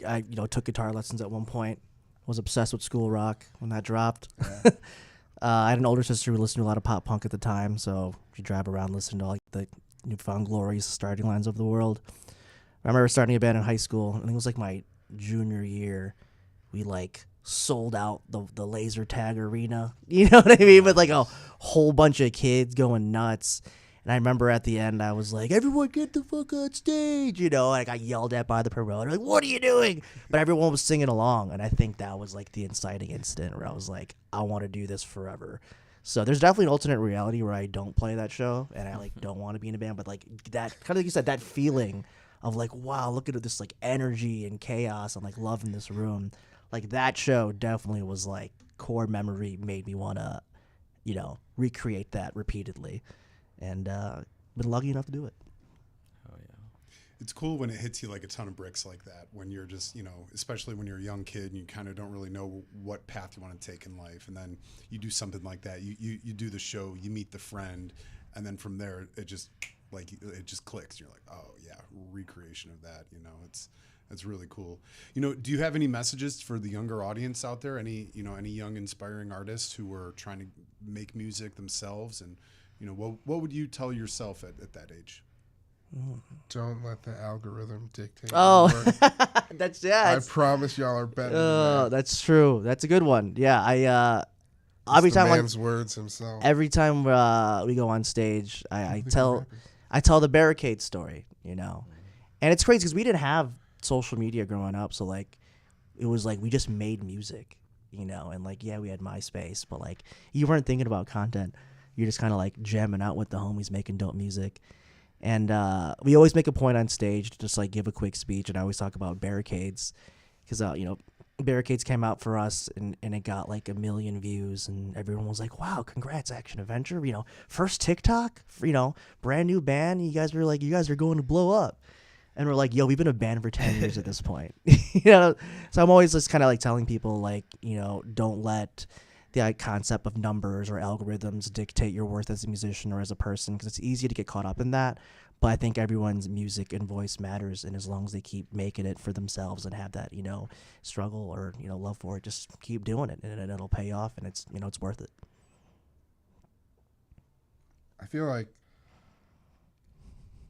I took guitar lessons at one point. Was obsessed with School Rock when that dropped. Yeah. I had an older sister who listened to a lot of pop punk at the time, so she'd drive around listening to like the Newfound Glories, Starting Lines of the World. I remember starting a band in high school. I think it was like my junior year. We like sold out the laser tag arena. You know what I mean? With like a whole bunch of kids going nuts. And I remember at the end, I was like, everyone get the fuck on stage. You know, I got yelled at by the promoter. Like, what are you doing? But everyone was singing along. And I think that was like the inciting incident where I was like, I want to do this forever. So there's definitely an alternate reality where I don't play that show and I like don't want to be in a band. But like that, kind of like you said, that feeling of like, wow, look at this like energy and chaos and like love in this room. Like that show definitely was like core memory, made me want to, you know, recreate that repeatedly. And been lucky enough to do it. Oh yeah. It's cool when it hits you like a ton of bricks like that, when you're just, you know, especially when you're a young kid and you kind of don't really know what path you want to take in life. And then you do something like that. You do the show, you meet the friend, and then from there it just clicks. You're like, oh yeah, recreation of that. You know, it's really cool. You know, do you have any messages for the younger audience out there? Any young inspiring artists who are trying to make music themselves? And you know, what would you tell yourself at that age? Don't let the algorithm dictate. Oh, your work. I promise y'all are better. Oh, than that. that's true. That's a good one. Yeah, every It's the time man's words himself. every time we go on stage, I tell the barricade story, you know, and it's crazy because we didn't have social media growing up, so like it was like we just made music, you know, and like yeah, we had MySpace, but like you weren't thinking about content. You're just kind of like jamming out with the homies making dope music. And we always make a point on stage to just like give a quick speech. And I always talk about Barricades because, you know, Barricades came out for us and it got like 1 million views. And everyone was like, wow, congrats, Action Adventure. You know, first TikTok, you know, brand new band. You guys are going to blow up. And we're like, yo, we've been a band for 10 years at this point. You know, so I'm always just kind of like telling people like, you know, don't let concept of numbers or algorithms dictate your worth as a musician or as a person, because it's easy to get caught up in that. But I think everyone's music and voice matters, and as long as they keep making it for themselves and have that, struggle or, love for it, just keep doing it, and it'll pay off, and it's worth it. I feel like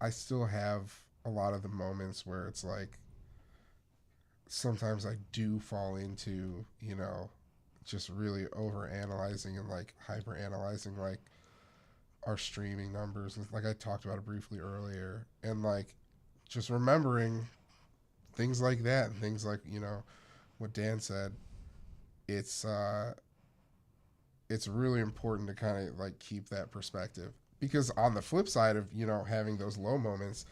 I still have a lot of the moments where it's like sometimes I do fall into, just really over analyzing and like hyper analyzing like our streaming numbers. Like I talked about it briefly earlier, and like just remembering things like that and things like, what Dan said. It's really important to kind of like keep that perspective, because on the flip side of, having those low moments,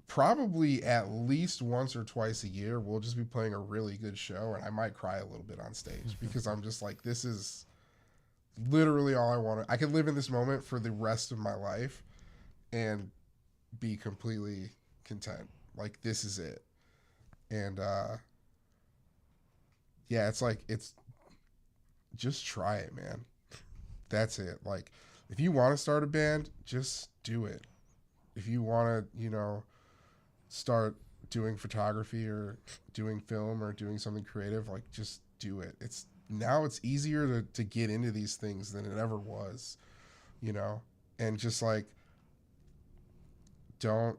probably at least once or twice a year, we'll just be playing a really good show and I might cry a little bit on stage because I'm just like, this is literally all I want. I could live in this moment for the rest of my life and be completely content. Like, this is it. And, yeah, it's just try it, man. That's it. Like, if you want to start a band, just do it. If you want to, start doing photography or doing film or doing something creative, like, just do it. It's easier to get into these things than it ever was, and just like, don't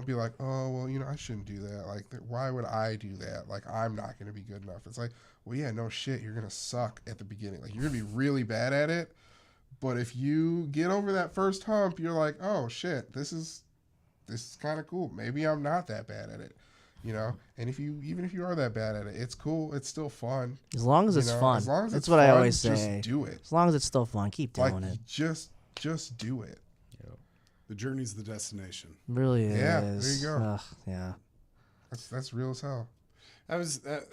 be like, oh, well, I shouldn't do that. Like, why would I do that? Like, I'm not going to be good enough. It's like, well, yeah, no shit. You're going to suck at the beginning. Like, you're going to be really bad at it. But if you get over that first hump, you're like, oh shit, this is kind of cool. Maybe I'm not that bad at it, And even if you are that bad at it, it's cool. It's still fun. As long as it's fun. As long as That's it's what fun, I always say. Just do it. As long as it's still fun, keep doing it. Just do it. The journey's the destination. It really Yeah, is. there you go. Ugh, yeah. That's real as hell. That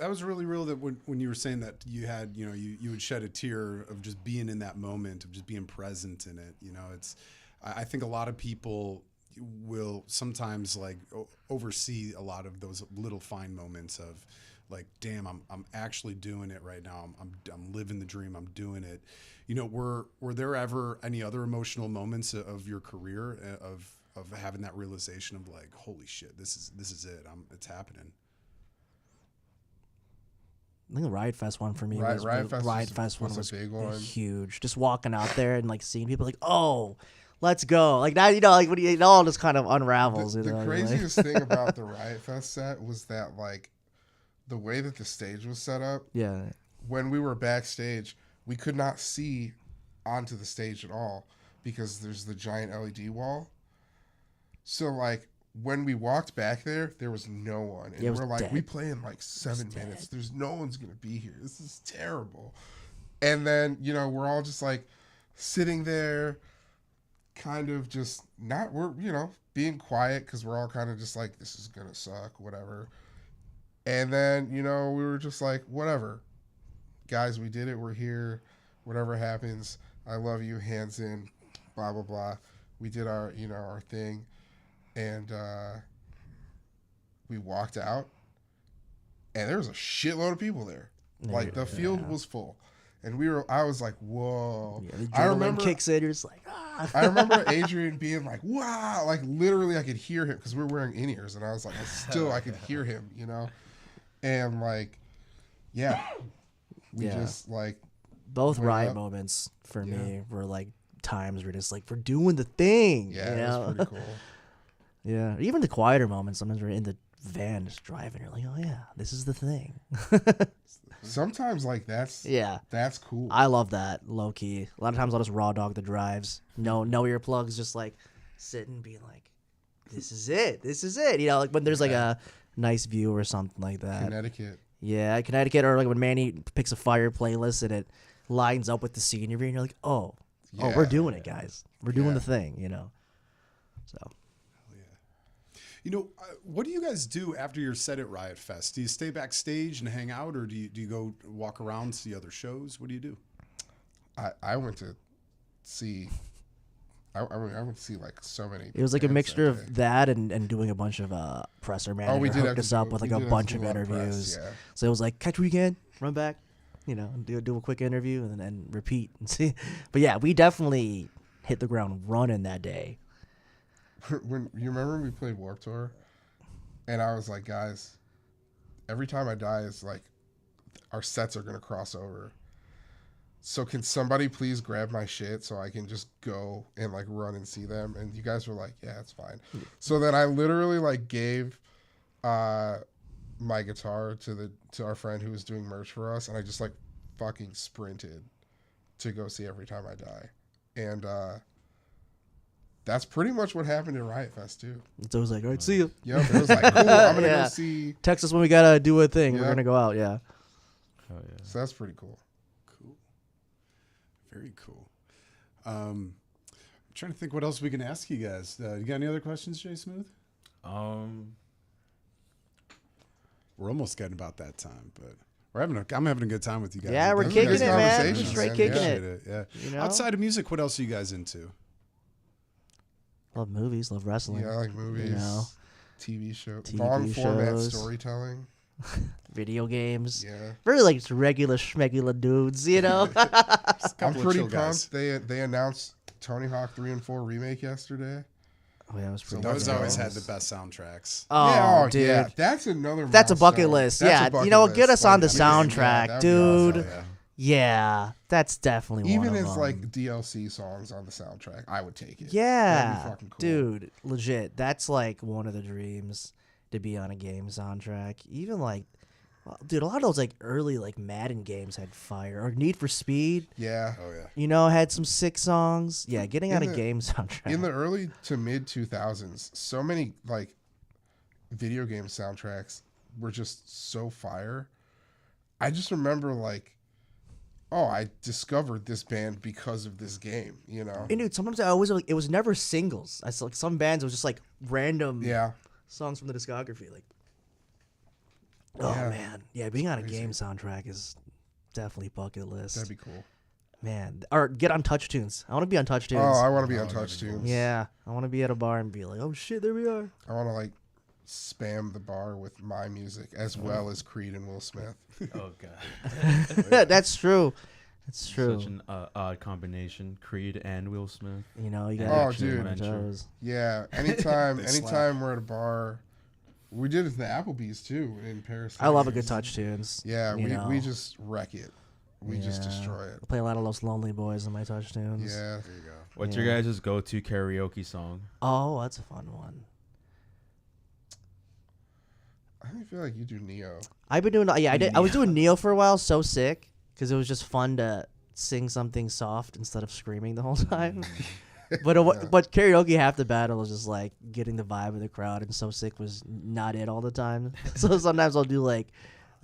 was really real. That when you were saying that you had, you would shed a tear of just being in that moment, of just being present in it. I think a lot of people will sometimes like oversee a lot of those little fine moments of like, damn, I'm actually doing it right now. I'm living the dream. I'm doing it. Were there ever any other emotional moments of your career of having that realization of like, holy shit, this is it. It's happening. I think the Riot Fest one for me Riot was Fest was a big one. Huge. Just walking out there and like seeing people like, oh, let's go. Like that, like when it all just kind of unravels. The craziest thing about the Riot Fest set was that like the way that the stage was set up. Yeah. When we were backstage, we could not see onto the stage at all because there's the giant LED wall. So like when we walked back there was no one. And we're like, we play in like 7 minutes. There's no one's going to be here. This is terrible. And then, we're all just like sitting there kind of just being quiet because we're all kind of just like, this is going to suck, whatever. And then, we were just like, whatever. Guys, we did it. We're here. Whatever happens, I love you. Hands in, blah, blah, blah. We did our, our thing. And we walked out. And there was a shitload of people there. Like, the field was full. And I was like, whoa. Yeah, the I remember kicks in, you're just like, ah. I remember Adrian being like, wow. Like, literally, I could hear him because we were wearing in-ears. And I was like, I could hear him, And, like, yeah. We just, like. Both Riot moments for me were, like, times where just, like, we're doing the thing. Yeah, it was pretty cool. Yeah. Even the quieter moments, sometimes we're in the van just driving. You're like, oh, yeah, this is the thing. Sometimes, like, that's cool. I love that, low key. A lot of times I'll just raw dog the drives. No earplugs, just, like, sitting, being like, this is it. This is it. Like, when there's, like, a nice view or something like that. Connecticut. Yeah, Connecticut, or, like, when Manny picks a fire playlist and it lines up with the scenery, and you're like, oh, we're doing it, guys. We're doing the thing, So. What do you guys do after your set at Riot Fest? Do you stay backstage and hang out, or do you go walk around, see other shows? What do you do? I went to see. I went to see like so many. It was like a mixture of that and doing a bunch of presser manager. We did hooked us up with like a bunch of interviews. Press, yeah. So it was like catch weekend, run back. do a quick interview and then repeat and see. But yeah, we definitely hit the ground running that day. When you remember when we played Warped Tour, and I was like, guys, every time I die, it's like our sets are gonna cross over. So can somebody please grab my shit so I can just go and like run and see them? And you guys were like, yeah, it's fine. So then I literally like gave my guitar to our friend who was doing merch for us, and I just like fucking sprinted to go see Every Time I Die. And that's pretty much what happened at Riot Fest too. It's always like, all right, see you. Yep, it was like, cool, I'm gonna Yeah. go see. Text us when we gotta do a thing. We're Yeah. gonna go out. Yeah. Oh yeah. So that's pretty cool. Cool. Very cool. I'm trying to think what else we can ask you guys. You got any other questions, Jay Smooth? We're almost getting about that time, but I'm having a good time with you guys. Yeah, we're Those are kicking nice it, man. We're conversations, straight man. kicking Yeah. it. Appreciate it. Yeah. You know? Outside of music, what else are you guys into? Love movies. Love wrestling. Yeah, I like movies, know. TV show, TV long format shows. storytelling. Video games. Yeah, Very like just regular schmegular dudes. You know. I'm Couple of pretty chill guys. pumped. They announced Tony Hawk 3 and 4 remake yesterday. Oh yeah, it was pretty. So Those That's always nice. had the best soundtracks. Oh, yeah, dude. yeah, that's another. That's a bucket milestone. list. That's a Yeah, bucket get list. us on the Like, yeah, soundtrack, that'd be awesome. dude. Yeah. Yeah, that's definitely Even one of as them. like DLC songs on the soundtrack, I would take it. Yeah, That'd be fucking cool. dude, legit. That's like one of the dreams to be on a game soundtrack. Even like, well, dude, a lot of those like early like Madden games had fire, or Need for Speed. Yeah. Oh yeah. Had some sick songs. Yeah, getting on a In the- game soundtrack. In the early to mid 2000s, so many like video game soundtracks were just so fire. I just remember like, oh, I discovered this band because of this game, you know? And dude, sometimes I always like it was never singles. I saw like some bands it was just like random Yeah. songs from the discography. Like, oh Yeah. man, yeah, being on a Crazy. game soundtrack is definitely bucket list. That'd be cool. Man, or get on Touch Tunes. I want to be on Touch Tunes. Oh, I want to be on Oh, Touch that'd be cool. Tunes. Yeah, I want to be at a bar and be like, oh shit, there we are. I want to like spam the bar with my music as well as Creed and Will Smith. Oh god. That's true. That's true. Such an odd combination. Creed and Will Smith. You know, you And got Oh, Action dude. Adventure. Yeah, anytime They slap. anytime we're at a bar, we did it at the Applebee's too in Paris. I love a good Texas. Touch Tunes. Yeah, you know. we just wreck it. We just Yeah. destroy it. I play a lot of Los Lonely Boys on my Touch Tunes. Yeah. There you go. What's Yeah. your guys' go-to karaoke song? Oh, that's a fun one. I feel like you do Neo. I've been doing. Yeah, I was doing Neo for a while. So sick because it was just fun to sing something soft instead of screaming the whole time. But karaoke, half the battle is just like getting the vibe of the crowd, and So Sick was not it all the time. So sometimes I'll do like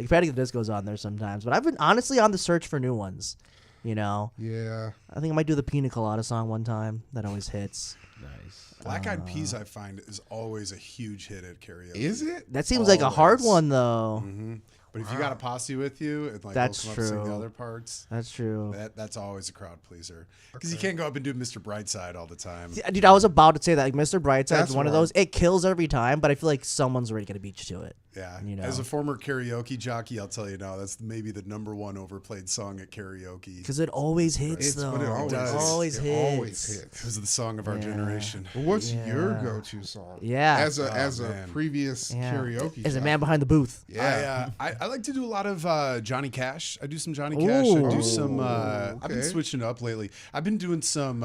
Panic at the Disco's on there sometimes. But I've been honestly on the search for new ones. You know, Yeah. I think I might do the Pina Colada song one time. That always hits. Nice. Black Eyed Peas, I find, is always a huge hit at karaoke. Is it? That seems like a hard Always. one though. Mm-hmm. But if you got a posse with you, and like That's they'll come up and sing true. the other parts. That's true. That's always a crowd pleaser because you can't go up and do Mr. Brightside all the time. Yeah, dude, I was about to say that. Like Mr. Brightside That's is one of one. those. It kills every time, but I feel like someone's already gonna beat you to it. Yeah, You know. as a former karaoke jockey, I'll tell you now that's maybe the number one overplayed song at karaoke. Because it always hits It's though. what it always does. hits. Always It hits. always It hits. was the song of our Yeah. generation. Well, what's your Yeah. go-to song? Yeah. As a Oh, a man. previous Yeah. karaoke. As a jockey. man behind the booth. Yeah. I like to do a lot of Johnny Cash. I do some Johnny Cash. I do Ooh. some. I've been Okay. switching up lately. I've been doing some.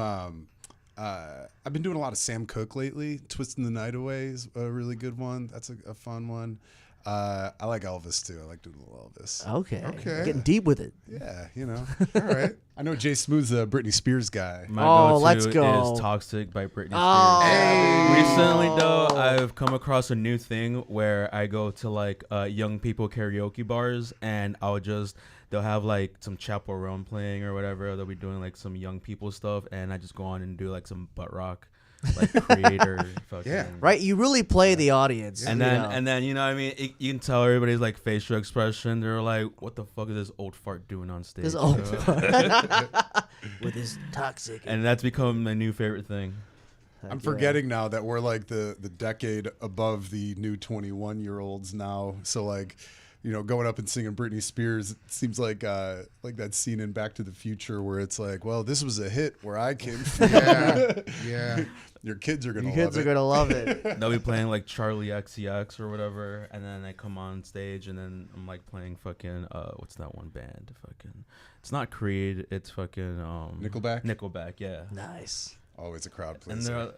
I've been doing a lot of Sam Cooke lately. Twisting the Night Away is a really good one. That's a fun one. I like Elvis too. I like doing a little Elvis. Okay. Okay. Getting deep with it. Yeah, you know. All right. I know Jay Smooth's a Britney Spears guy. My Oh, go-to let's go. is "Toxic" by Britney Spears. Oh. Hey. Recently, though, I've come across a new thing where I go to like young people karaoke bars, and they'll have like some Chappell Roan playing or whatever. They'll be doing like some young people stuff, and I just go on and do like some butt rock, like creator. Fucking, Yeah. Right? You really play the audience. And you then know. and then you know what I mean, you can tell everybody's like facial expression. They're like, "What the fuck is this old fart doing on stage?" This old So- with his toxic. and that's become my new favorite thing. I'm Heck yeah. forgetting now that we're like the decade above the new 21-year-olds now. So like going up and singing Britney Spears. It seems like that scene in Back to the Future where it's like, well, this was a hit where I came from. Yeah. Your kids are gonna Your love kids it. are gonna love it. They'll be playing like Charlie XCX or whatever, and then I come on stage, and then I'm like playing fucking what's that one band? Fucking, it's not Creed, it's fucking Nickelback? Nickelback, yeah. Nice. Always a crowd And pleaser.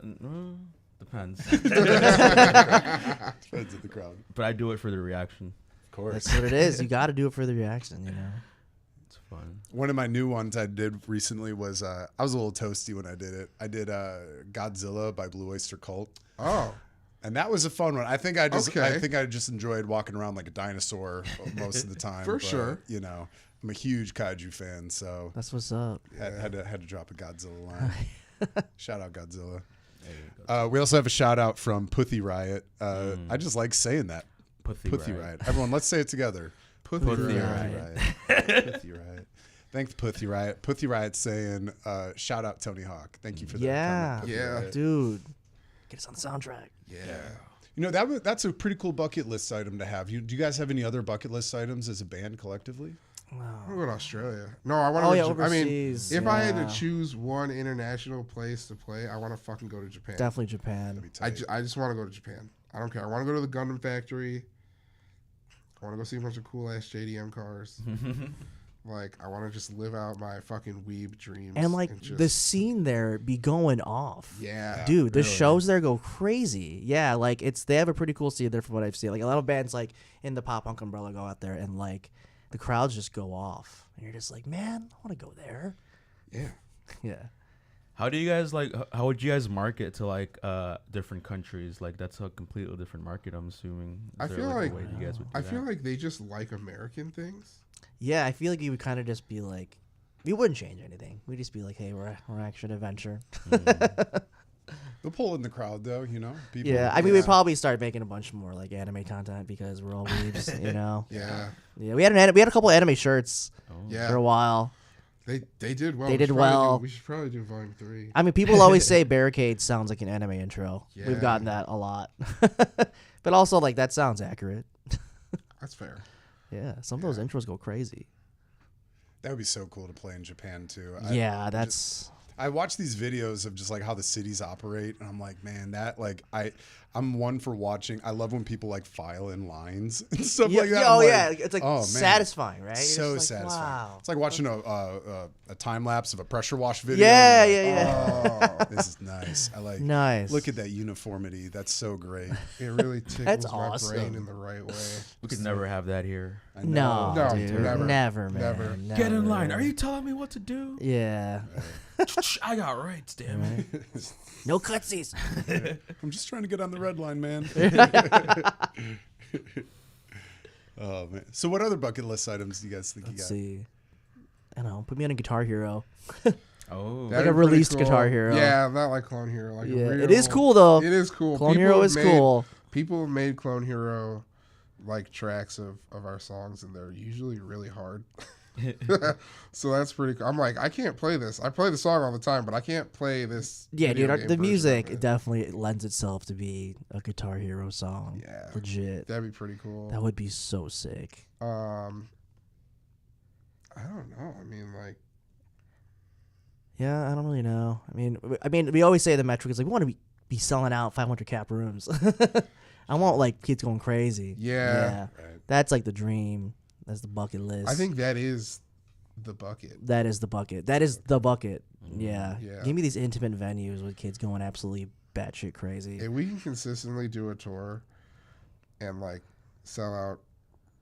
depends, Depends on the crowd. but I do it for the reaction. Of course. That's what it is. You got to do it for the reaction, It's fun. One of my new ones I did recently was I was a little toasty when I did it. I did Godzilla by Blue Oyster Cult. Oh. And that was a fun one. I think I Okay. just enjoyed walking around like a dinosaur most of the time. For but, sure. I'm a huge kaiju fan, so That's what's up. had to drop a Godzilla line. Shout out Godzilla. We also have a shout out from Pussy Riot. I just like saying that. Pussy Riot. Everyone, let's say it together. Pussy Pussy Riot. Riot. Pussy Riot. Thanks, Pussy Riot. Pussy Riot saying, shout out Tony Hawk. Thank you for that. Yeah. comment, Pussy Yeah. Riot. Dude, get us on the soundtrack. Yeah. That's a pretty cool bucket list item to have. Do you guys have any other bucket list items as a band collectively? I want to go to Australia. No, I want to Oh, go yeah, to Japan. I mean, overseas, if I had yeah. to choose one international place to play, I want to fucking go to Japan. Definitely Japan. That'd be tight. I just want to go to Japan. I don't care. I want to go to the Gundam factory. I want to go see a bunch of cool ass JDM cars. Like, I want to just live out my fucking weeb dreams. And like just, the scene there be going off. yeah, Dude, the really. shows there go crazy. Yeah, like they have a pretty cool scene there from what I've seen. Like a lot of bands like in the pop punk umbrella go out there and like the crowds just go off. And you're just like, man, I want to go there. Yeah. Yeah. How do you guys how would you guys market to like different countries? Like that's a completely different market, I'm assuming. I Is there, feel a like- way you guys would do I feel that? like they just like American things. Yeah, I feel like you would kind of just be like, we wouldn't change anything. We'd just be like, hey, we're action adventure. They'll pull in the crowd, though, People, Yeah, I mean, we'd probably start making a bunch more like anime content because we're all weebs, Yeah. Yeah, we had a couple anime shirts Yeah. for a while. They did well. They We did should probably well. we should probably do volume 3. I mean, people always say Barricade sounds like an anime intro. Yeah. We've gotten that a lot, but also like that sounds accurate. That's fair. Yeah, some of those intros go crazy. That would be so cool to play in Japan, too. Yeah, that's I watch these videos of just like how the cities operate, and I'm like, man, that like I'm one for watching. I love when people like file in lines and stuff like that. Oh I'm like, yeah, it's like oh, man. satisfying, right? You're So just like, satisfying. Wow. It's like watching a time lapse of a pressure wash video. Yeah, and yeah, you're yeah. like, oh, this is nice. I like. Nice. Look at that uniformity. That's so great. It really tickles That's my awesome. brain in the right way. we could never have that here. I No, know. No, dude, never. never, man. Never. Get in never. line. Are you telling me what to do? Yeah. I got rights, damn it. No cutsies. I'm just trying to get on the red line, man. Oh man. So what other bucket list items do you guys think Let's you got? see. I don't know. Put me on a Guitar Hero. Oh, That'd a be pretty released Guitar Hero. Yeah, not like Clone Hero. Like a Yeah, real, it is cool though. It is cool. Clone People Hero have is made- cool. People have made Clone Hero like tracks of our songs, and they're usually really hard. So that's pretty cool. I'm like, I can't play this. I play the song all the time, but I can't play this. Yeah, video dude. game The version music of it. definitely lends itself to be a Guitar Hero song. Yeah. Legit. That'd be pretty cool. That would be so sick. I don't know. I mean, like, Yeah, I don't really know. I mean, we always say the metric is like we want to be selling out 500 cap rooms. I want like kids going crazy. Yeah. Right. That's like the dream. That's the bucket list. I think that is the bucket. that is the bucket. That is the bucket. Yeah. Yeah. Give me these intimate venues with kids going absolutely batshit crazy. If we can consistently do a tour and like sell out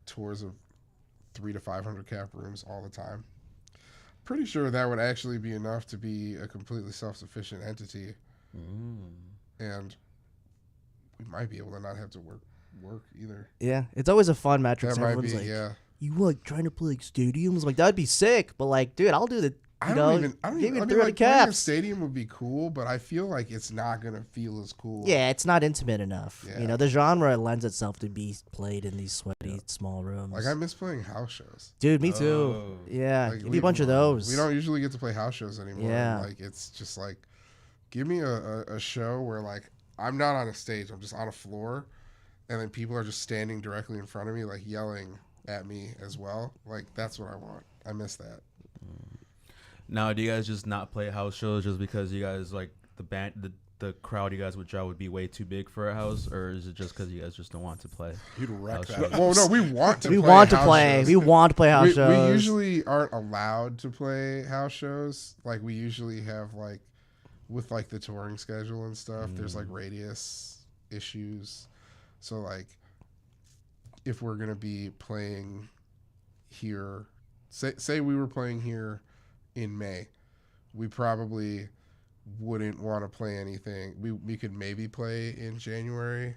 tours of 300 to 500 cap rooms all the time, pretty sure that would actually be enough to be a completely self-sufficient entity, and we might be able to not have to work either. Yeah, it's always a fun metric. That So might everyone's be, like, yeah. you like trying to play like stadiums? Like that'd be sick. But like, dude, I'll do the. I You don't know, even. I give me mean, 300 like, playing a caps. stadium would be cool, but I feel like it's not gonna feel as cool. Yeah, it's not intimate enough. Yeah. You know, the genre lends itself to be played in these sweaty small rooms. Like I miss playing house shows. Dude, me too. Oh. Yeah, Like, give me a bunch of those. We don't usually get to play house shows anymore. Yeah. Like it's just like, give me a show where like I'm not on a stage, I'm just on a floor, and then people are just standing directly in front of me, like yelling at me as well. Like that's what I want. I miss that. Now, do you guys just not play house shows just because you guys like the band, the crowd you guys would draw would be way too big for a house, or is it just because you guys just don't want to play? You'd wreck House that. shows. Well, no, we want to. We play want to house play. shows. We want to play house we shows. usually aren't allowed to play house shows. Like we usually have like with like the touring schedule and stuff. There's like radius issues. So like if we're gonna be playing here, say we were playing here in May, we probably wouldn't want to play anything. We could maybe play in January,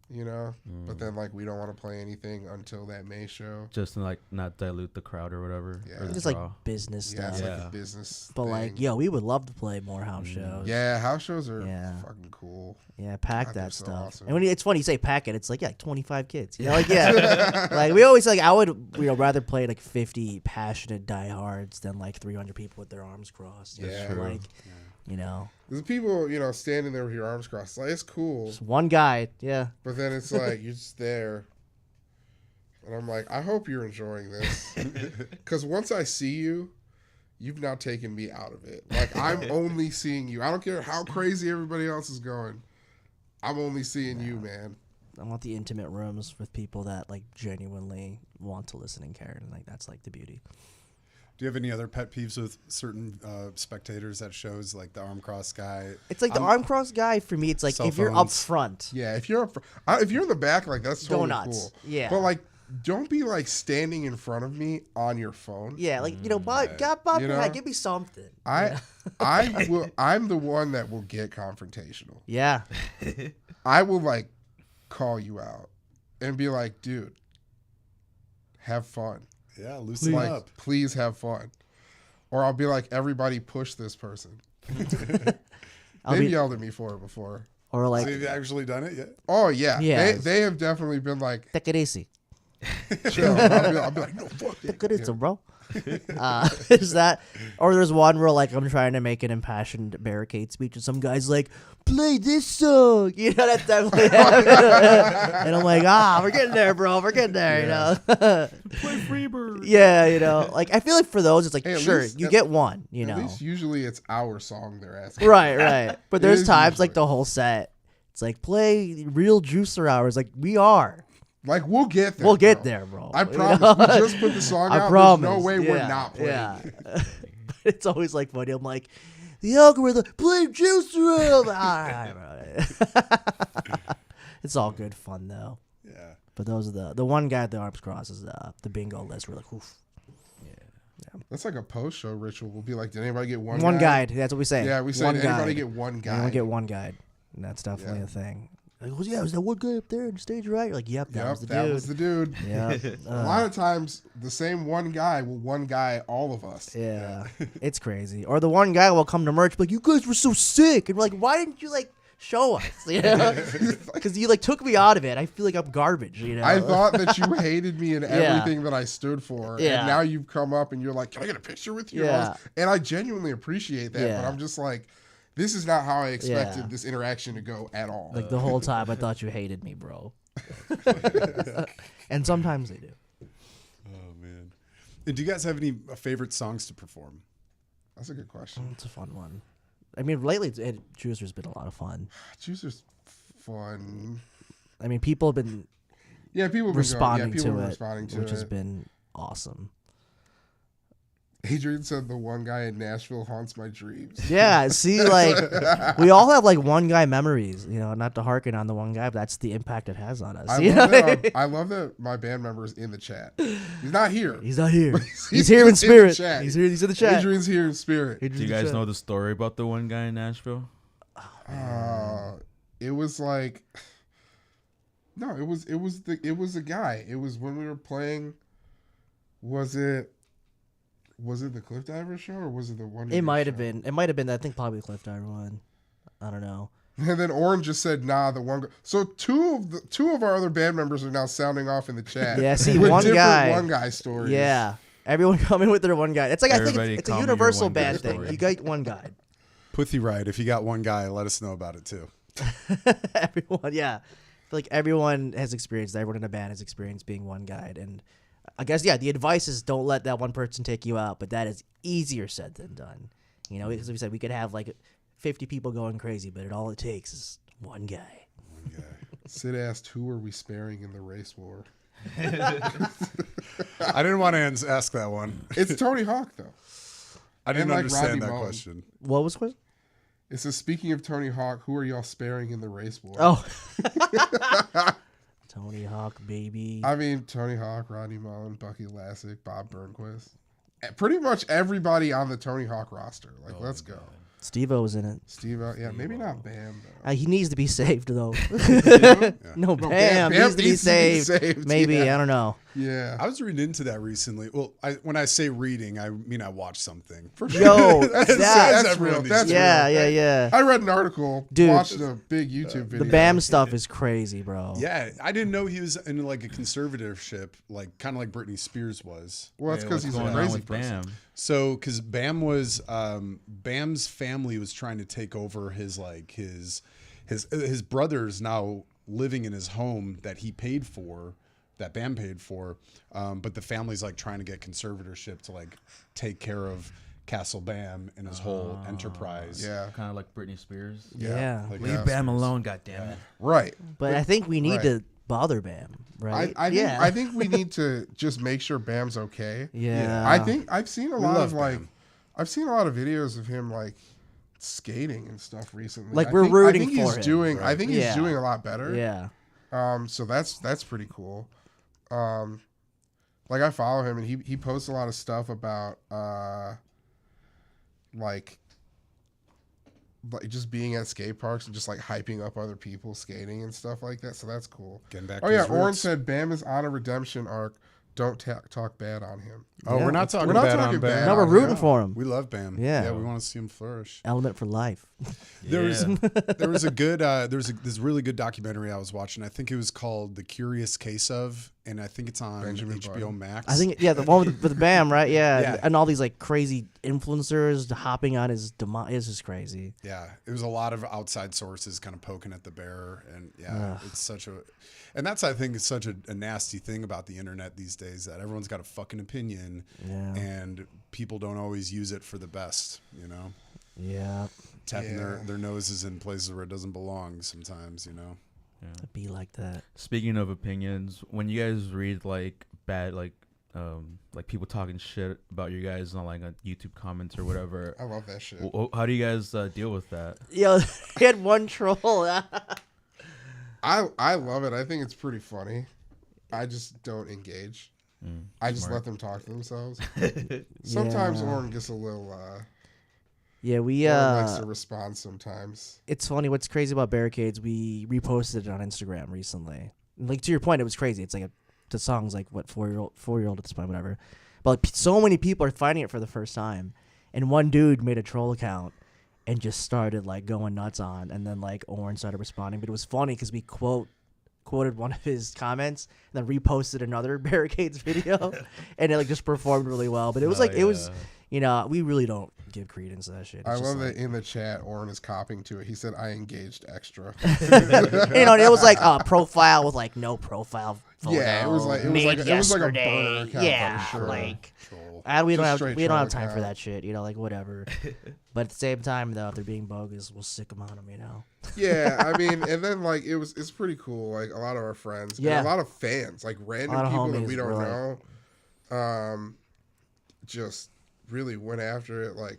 you know, but then like we don't want to play anything until that May show. Just to like not dilute the crowd or whatever. Yeah. Or the Just like draw. business Yeah, stuff. it's like Yeah. a business. But thing. like, yo, we would love to play more house shows. Yeah, house shows are Yeah. fucking cool. Yeah, pack God, they're that so stuff. awesome. And when it's funny you say pack it, it's like 25 kids. You know, like yeah, like we always like I would rather play like 50 passionate diehards than like 300 people with their arms crossed. That's So, true. like, you know, There's people, you know, standing there with your arms crossed. Like it's cool, just one guy. Yeah, but then it's like you're just there, and I'm like, I hope you're enjoying this, because once I see you, you've now taken me out of it. Like I'm only seeing you. I don't care how crazy everybody else is going. I'm only seeing you, man. I want the intimate rooms with people that like genuinely want to listen and care, and like that's like the beauty. Do you have any other pet peeves with certain spectators at shows, like the arm cross guy? It's like the arm cross guy for me. It's like Cell if you're up phones. front, Yeah, if you're in the back, like that's Go totally nuts. cool. Yeah. but like, don't be like standing in front of me on your phone. yeah, like Bob, Bob, You know? give me something. I'm the one that will get confrontational. Yeah, I will like call you out and be like, dude, have fun. Yeah, loosen Like, up. please have fun. Or I'll be like, everybody push this person. I'll They've be, yelled at me for it before. or like Have you actually done it yet? Oh yeah. Yeah. They have definitely been like, take it easy. chill. I'll be like, no, fuck that. Take it easy, bro. Is that, or there's one where like I'm trying to make an impassioned barricade speech and some guy's like, play this song, you know, that's definitely and I'm like, we're getting there, bro, we're getting there, you know. Play Freebird. Yeah, you know, like I feel like for those it's like Hey, at sure least- you at- get one, you At know, least usually it's our song they're asking. right, but It there's is times like usually. the whole set it's like play real juicer hours, like we are. Like we'll get there. We'll get bro. there, bro. I You promise. know? We just put the song I out. promise. There's no way we're Yeah, not playing. Yeah. it. But it's always like funny. I'm like, the algorithm, play Juice Room. It's all good fun though. Yeah. But those are the one guy at the arms cross is the bingo list. We're like, oof. That's like a post-show ritual. We'll be like, did anybody get one One guide? guide. That's what we say. Yeah, we said, one did anybody guide. get one guide? Anyone get one guide. And that's definitely Yeah. a thing. Like, well, yeah, was that one guy up there on stage, right? You're like, yep, that Yep, was the that dude. was the dude. Yeah. A lot of times, the same one guy will one guy all of us. Yeah, it's crazy. Or the one guy will come to merch, be like, you guys were so sick, and we're like, why didn't you like show us? You know, because you like took me out of it. I feel like I'm garbage. You know, I thought that you hated me and everything that I stood for, Yeah. and now you've come up and you're like, "Can I get a picture with you?" Yeah. And I genuinely appreciate that, Yeah. but I'm just like, this is not how I expected Yeah. this interaction to go at all. like the whole time I thought you hated me, bro. And sometimes they do. Oh man. And do you guys have any favorite songs to perform? That's a good question. It's a fun one. I mean, lately, Juicer's been a lot of fun. Chooser's fun. I mean, people have been Yeah, people have been responding people to were it, responding to which it. has been awesome. Adrian said the one guy in Nashville haunts my dreams. Yeah, see, like we all have like one guy memories, you know, not to harken on the one guy, but that's the impact it has on us. I you love, know? that, I love that my band member is in the chat. He's not here. He's not here. He's He's here in just in the spirit. chat. He's here. He's in the chat. Adrian's here in spirit. Do you guys know the story about the one guy in Nashville? It was like, no, it was a guy. It was when we were playing. Was it the Cliff Diver show or was it the one? It might have been. It might have been. I think probably Cliff Diver one. I don't know. And then Orange just said, "Nah, the one." So two of our other band members are now sounding off in the chat. Yeah, see, with one different guy. one guy stories. Yeah, everyone coming with their one guy. It's like Everybody I think it's a call me your universal one guy band thing. story. You got one guy. Pussy Riot. If you got one guy, let us know about it too. Everyone, yeah. I feel like everyone has experienced. Everyone in a band has experienced being one guide, and I guess the advice is don't let that one person take you out, but that is easier said than done. You know, as we said, we could have like 50 people going crazy, but all it takes is one guy. One guy. Sid asked, "Who are we sparing in the race war?" I didn't want to ask that one. It's Tony Hawk though. I didn't like understand Rodney that Mullen. question. What was the question? It says, "Speaking of Tony Hawk, who are y'all sparing in the race war?" Oh. Tony Hawk, baby. I mean, Tony Hawk, Rodney Mullen, Bucky Lassick, Bob Burnquist. Pretty much everybody on the Tony Hawk roster. Like, let's go. Steve-O was in it. Steve-O. Yeah, maybe not Bam, though. He needs to be saved, though. No, Bam Bam needs to be saved. Maybe, yeah. I don't know. Yeah. I was reading into that recently. Well, when I say reading, I mean I watched something. For sure. Yo, That's that's real. everyone That's needs yeah, real. yeah. I read an article, Dude, watched a big YouTube video. The Bam stuff is crazy, bro. Yeah, I didn't know he was in like a conservatorship, like kind of like Britney Spears was. Well, that's Yeah, because what's he's a going on crazy with person. Bam? So, because Bam was Bam's family was trying to take over his brother's now living in his home that he paid for, that Bam paid for, but the family's like trying to get conservatorship to like take care of Castle Bam and his whole enterprise. Yeah. Kind of like Britney Spears. Yeah. Like, Leave Bam alone, goddammit. Right. But I think we need Right. to bother Bam, right? I think we need to just make sure Bam's okay. Yeah. I think I've seen a lot love of like Bam. I've seen a lot of videos of him like skating and stuff recently. Like, I we're think, rooting I think for he's him. doing I think he's Yeah. doing a lot better. Yeah. So that's pretty cool. Like I follow him and he posts a lot of stuff about like just being at skate parks and just like hyping up other people skating and stuff like that. So that's cool. Getting back Oh to yeah, his Oren roots. said Bam is on a redemption arc. Don't talk bad on him. Oh, Yeah. we're not talking We're not bad talking on bad Bam. No, we're on rooting him. for him. We love Bam. Yeah. We want to see him flourish. Element for life. There was Yeah. there was a good this really good documentary I was watching. I think it was called The Curious Case of, and I think it's on Benjamin HBO Button. Max. I think, the one with Bam, right? Yeah. Yeah. And all these like crazy influencers hopping on his demise. It's just crazy. yeah, it was a lot of outside sources kind of poking at the bear, and yeah, Ugh. it's such a, and that's I think is such a nasty thing about the internet these days that everyone's got a fucking opinion, Yeah. and people don't always use it for the best, you know, Yeah. tapping Yeah. their noses in places where it doesn't belong sometimes, you know. It'd be like that. Speaking of opinions, when you guys read like bad like people talking shit about you guys on like on YouTube comments or whatever, I love that shit. how do you guys deal with that? Yo, he had one troll. I love it. I think it's pretty funny. I just don't engage. I just let them talk to themselves. Sometimes Yeah. Oren gets a little Yeah, we Oren likes to respond sometimes. it's funny. What's crazy about Barricades? We reposted it on Instagram recently. Like, to your point, it was crazy. It's like the song's like what 4-year-old at this point, whatever. But like, so many people are finding it for the first time, and one dude made a troll account and just started like going nuts on, and then like Oren started responding. But it was funny because we quoted one of his comments and then reposted another Barricades video, and it like just performed really well. But it was it was, we really don't give credence to that shit. It's I just love like, that in the chat Oren is copying to it. He said, "I engaged extra." and it was like a profile with like no profile photo. Yeah, it was like a made burner yesterday. account. Yeah, for sure. like Troll. we don't Just have straight we don't have troll time for account. that shit. Like whatever. But at the same time, though, if they're being bogus, we'll sick them on them. Yeah, I mean, and then like it's pretty cool. Like a lot of our friends, and Yeah. a lot of fans, like random lot of people that homies we don't were know, just really went after it. Like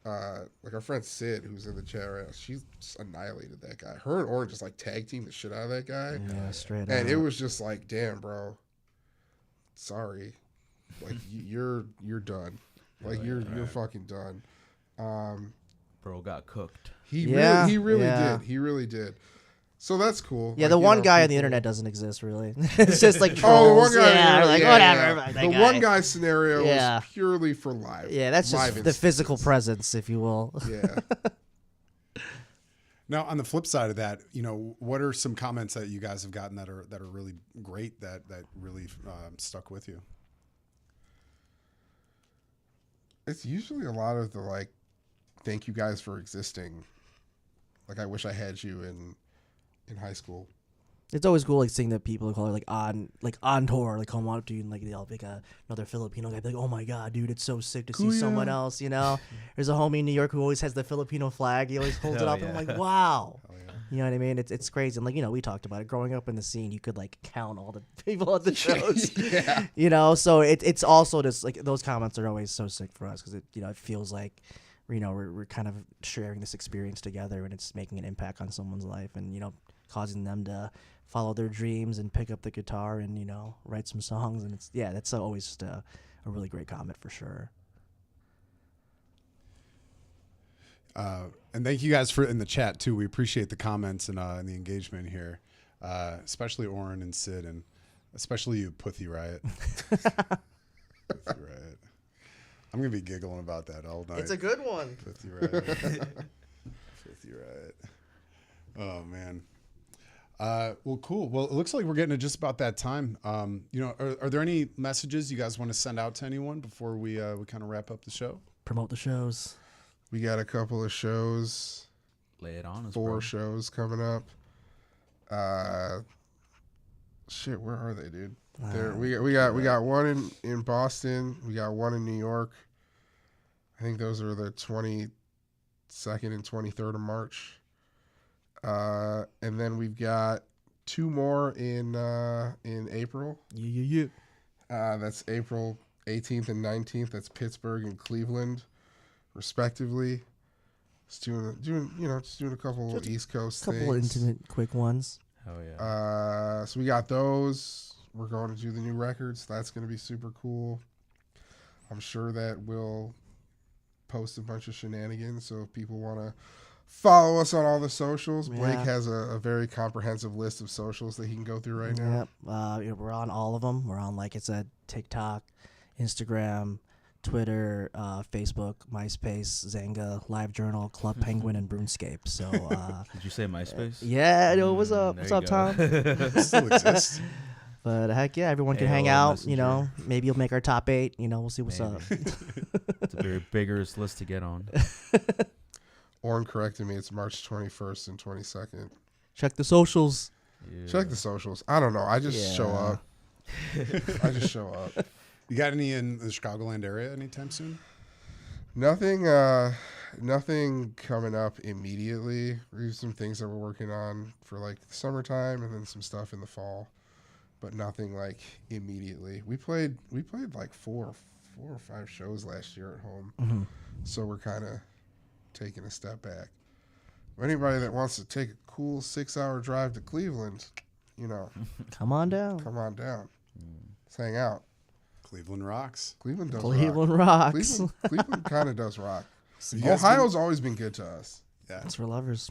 our friend Sid, who's in the chat right now, she just annihilated that guy. Her and Oren just like tag teamed the shit out of that guy, Yeah, straight and up. it was just like, damn, bro, sorry, like you're done, like you're fucking done. Bro got cooked. He Yeah, really yeah. did. He really did. So that's cool. Yeah, Like, the you one know, guy on the people- internet doesn't exist really. It's just like Oh, the trolls. one guy. Yeah, like whatever. yeah. that The guy. one guy scenario Yeah. was purely for live. Yeah, that's live just the physical instances. presence, if you will. Yeah. Now, on the flip side of that, what are some comments that you guys have gotten that are really great that really stuck with you? It's usually a lot of the like, thank you guys for existing. Like, I wish I had you in high school. It's always cool, like seeing the people who are like on tour, like come up to you and like they'll like another Filipino guy, be like, oh my god, dude, it's so sick to see someone else. You know, there's a homie in New York who always has the Filipino flag. He always holds it up, and I'm like, wow. You know what I mean? It's crazy. And like, you know, we talked about it. Growing up in the scene, you could like count all the people at the shows. Yeah. You know, so it's also just like those comments are always so sick for us because it it feels like we're kind of sharing this experience together and it's making an impact on someone's life and causing them to follow their dreams and pick up the guitar and write some songs, and that's always just a really great comment for sure. And thank you guys for in the chat too. We appreciate the comments and the engagement here, especially Oren and Sid, and especially you, Pussy Riot. Pussy Riot. I'm gonna be giggling about that all night. It's a good one. Pussy Riot. Pussy Riot. Oh man. Well, cool. Well, it looks like we're getting to just about that time. Are there any messages you guys want to send out to anyone before we kind of wrap up the show? Promote the shows. We got a couple of shows. Lay it on us, 4 bro. shows coming up. Shit, where are they, dude? We got one in Boston. We got one in New York. I think those are the 22nd and 23rd of March. And then we've got 2 more in April. Yeah. That's April 18th and 19th. That's Pittsburgh and Cleveland, respectively. Just doing a couple East Coast things. Couple intimate, quick ones. Hell yeah. So we got those. We're going to do the new records. That's going to be super cool. I'm sure that we'll post a bunch of shenanigans. So if people want to follow us on all the socials, Blake has a very comprehensive list of socials that he can go through right now. Yep. We're on all of them. We're on, like I said, TikTok, Instagram, Twitter, Facebook, MySpace, Zanga, LiveJournal, Club Penguin, and RuneScape. So, Did you say MySpace? yeah, what's up? There What's you up, go. Tom? It still exists. But heck yeah, everyone can hang AOL out. Messenger. Maybe you'll make our top 8. We'll see what's up. It's a very vigorous list to get on. Oren corrected me. It's March 21st and 22nd. Check the socials. Yeah. Check the socials. I don't know. I just show up. I just show up. You got any in the Chicagoland area anytime soon? Nothing coming up immediately. We have some things that we're working on for like the summertime and then some stuff in the fall, but nothing like immediately. We played like four or five shows last year at home. So we're kind of taking a step back. Anybody that wants to take a cool 6-hour drive to Cleveland, Come on down. come on down. Let's hang out. Cleveland rocks. Cleveland does Cleveland rock. rocks. Cleveland kind of does rock. Have you guys Ohio's always been good to us. Yeah. That's for lovers.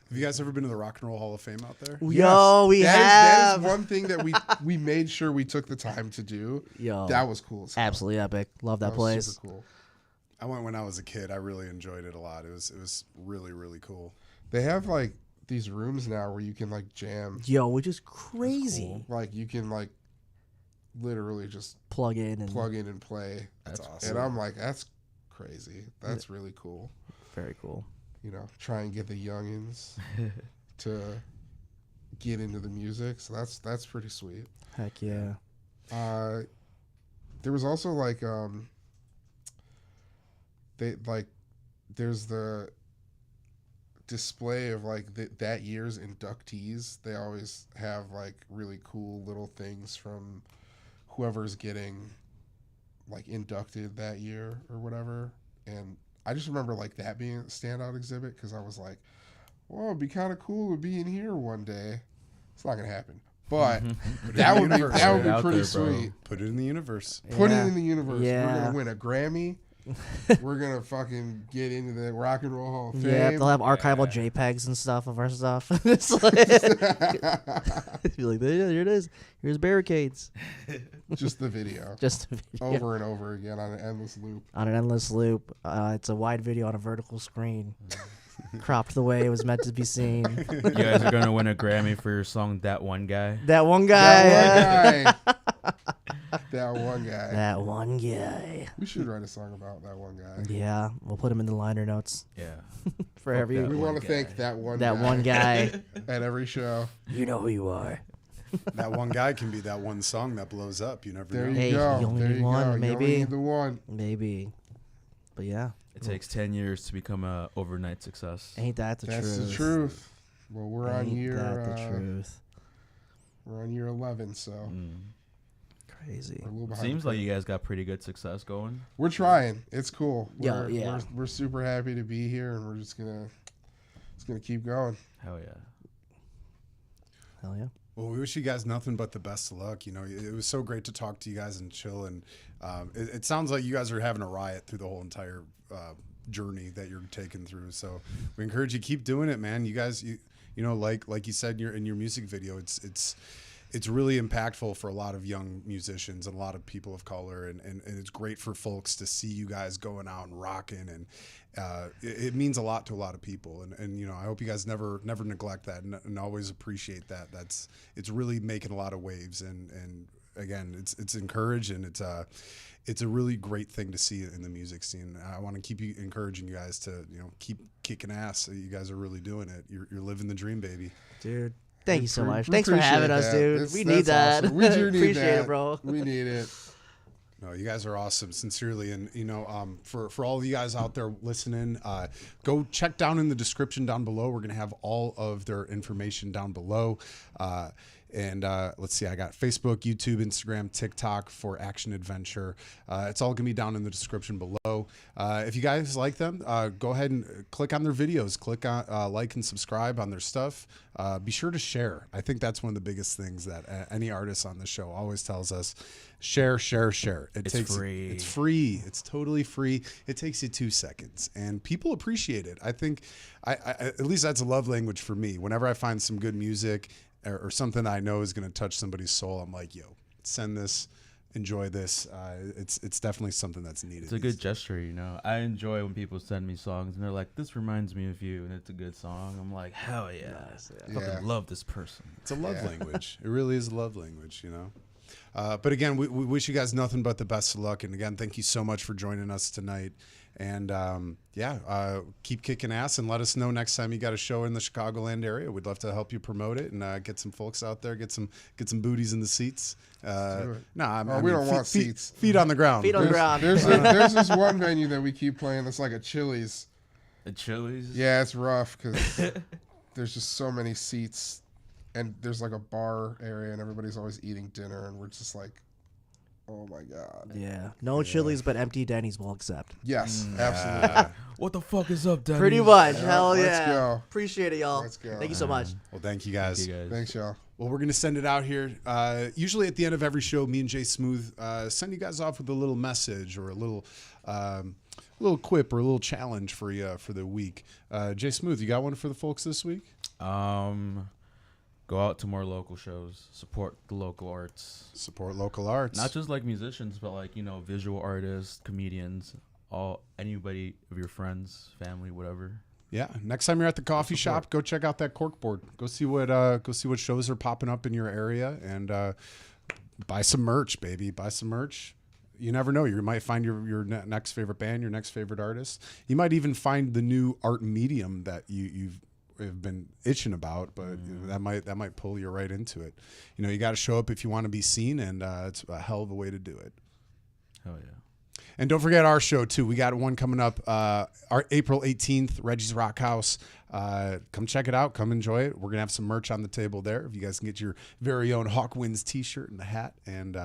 Have you guys ever been to the Rock and Roll Hall of Fame out there? Yo, we That have. is one thing that we made sure we took the time to do. Yo, That was cool. As hell. absolutely epic. Love that was place. super cool. I went when I was a kid. I really enjoyed it a lot. It was really, really cool. They have like these rooms now where you can like jam. Yo, which is crazy. Like you can like literally just Plug in and plug in and play. That's awesome. And I'm like, that's crazy. That's really cool. very cool. Try and get the youngins to get into the music. So that's pretty sweet. Heck yeah. There was also like there's the display of like that year's inductees. They always have like really cool little things from whoever's getting like inducted that year or whatever. And I just remember like that being a standout exhibit because I was like, well, it'd be kind of cool to be in here one day. It's not gonna happen, but that would be Put it out pretty there, bro. sweet. Put it in the universe. Put it Yeah. in the universe. Yeah. We're gonna win a Grammy. We're gonna fucking get into the Rock and Roll Hall of Fame. Yeah, they'll have archival JPEGs and stuff of our stuff. It's like, be like, there it is. Here's barricades. Just the video. Just a video Over and over again on an endless loop. on an endless loop. It's a wide video on a vertical screen, cropped the way it was meant to be seen. You guys are gonna win a Grammy for your song "That One Guy." That one guy. That one guy. That one guy. That one guy. We should write a song about that one guy. Yeah, we'll put him in the liner notes Yeah. for Fuck every that We one want to guy. thank that one that guy one guy. at every show. You know who you are. That one guy can be that one song that blows up. You never There know. you Hey, go. you only there need you one, go. You only maybe. need the one. Maybe, but yeah, It takes 10 years to become a overnight success. ain't that the That's truth? the truth. Well, we're on Ain't year. that the truth? We're on year 11, so Crazy. we're a little behind. Seems the like curve. you guys got pretty good success going. We're trying. It's cool. Yeah, We're, yeah. We're super happy to be here, and we're just gonna keep going. Hell yeah. Hell yeah. Well, we wish you guys nothing but the best of luck. You know, it was so great to talk to you guys and chill. And it sounds like you guys are having a riot through the whole entire journey that you're taking through. So we encourage you keep doing it, man. You guys, you know, like you said in your music video, it's really impactful for a lot of young musicians and a lot of people of color, and it's great for folks to see you guys going out and rocking, and it means a lot to a lot of people, and you know, I hope you guys never neglect that, and always appreciate that. It's really making a lot of waves, and again, it's encouraged, and it's a really great thing to see in the music scene. I want to keep encouraging you guys to, you know, keep kicking ass. You guys are really doing it. You're living the dream, baby. Dude, thank you so much. We Thanks for appreciate having us, that. dude. That's- We need that's that. awesome. We do need Appreciate that. it, bro. We need it. No, you guys are awesome, sincerely, and you know, for all of you guys out there listening, go check down in the description down below. We're gonna have all of their information down below, and let's see, I got Facebook, YouTube, Instagram, TikTok for Action Adventure. It's all gonna be down in the description below. If you guys like them, go ahead and click on their videos, click on like and subscribe on their stuff. Be sure to share. I think that's one of the biggest things that any artist on the show always tells us. Share. It's free. It's free. It's totally free. It takes you 2 seconds, and people appreciate it. I think, I at least that's a love language for me. Whenever I find some good music or something I know is going to touch somebody's soul, I'm like, yo, send this, enjoy this. It's definitely something that's needed. It's a good gesture, you know. I enjoy when people send me songs and they're like, "This reminds me of you," and it's a good song. I'm like, hell yeah, I fucking Yeah. love this person. It's a love Yeah. language. It really is a love language, you know. But again, we wish you guys nothing but the best of luck. And again, thank you so much for joining us tonight. And keep kicking ass, and let us know next time you got a show in the Chicagoland area. We'd love to help you promote it and get some folks out there, get some booties in the seats. do it. We We don't want seats. Feet on the ground. Feet on the ground. There's this one venue that we keep playing that's like a Chili's. The Chili's. Yeah, it's rough because there's just so many seats, and there's like a bar area, and everybody's always eating dinner, and we're just like, oh my god. Yeah. No Chili's, but empty Denny's will accept. Yes, absolutely. What the fuck is up, Denny's? Pretty much. Yeah, Hell let's yeah. go. Appreciate it, y'all. Let's go. Thank you so much. Well, thank you guys. Thank you guys. Thanks, y'all. Well, we're going to send it out here. Usually at the end of every show, me and Jay Smooth send you guys off with a little message or a little quip or a little challenge for you for the week. Jay Smooth, you got one for the folks this week? Go out to more local shows. Support the local arts. Support local arts. Not just like musicians, but like, you know, visual artists, comedians, anybody of your friends, family, whatever. Yeah. Next time you're at the coffee shop, go check out that corkboard. Go see what shows are popping up in your area, and buy some merch, baby. Buy some merch. You never know. You might find your next favorite band, your next favorite artist. You might even find the new art medium that you've been itching about, but you know, that might pull you right into it. You know, you got to show up if you want to be seen, and it's a hell of a way to do it. Hell yeah. And don't forget our show too. We got one coming up, our April 18th, Reggie's Rock House. Come check it out. Come enjoy it. We're gonna have some merch on the table there. If you guys can get your very own Hawkwinds T-shirt and the hat, and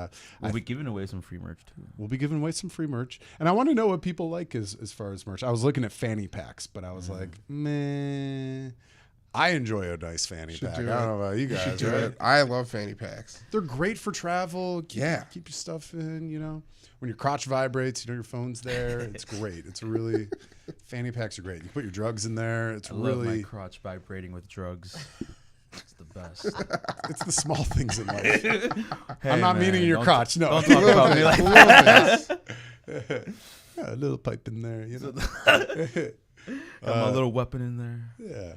We'll be giving away some free merch too. we'll be giving away some free merch. And I want to know what people like as far as merch. I was looking at fanny packs, but I was like, meh. I enjoy a nice fanny Should pack. I do don't it. know about you You should guys, do right? it. I love fanny packs. They're great for travel. Keep your stuff in, you know. When your crotch vibrates, you know your phone's there. It's great. It's really, fanny packs are great. You put your drugs in there. It's I love my really, crotch vibrating with drugs. It's the best. it's the small things in life. Hey, I'm not man, meaning your don't- crotch. No. Don't talk about me like Yeah, a little pipe in there, you know. got my little weapon in there. Yeah.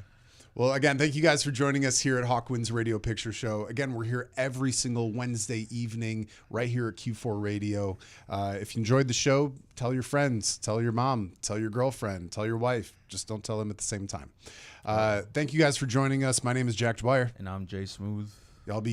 Well, again, thank you guys for joining us here at Hawkwinds Radio Picture Show. Again, we're here every single Wednesday evening right here at Q4 Radio. If you enjoyed the show, tell your friends, tell your mom, tell your girlfriend, tell your wife. Just don't tell them at the same time. Thank you guys for joining us. My name is Jack Dwyer. And I'm Jay Smooth. Y'all be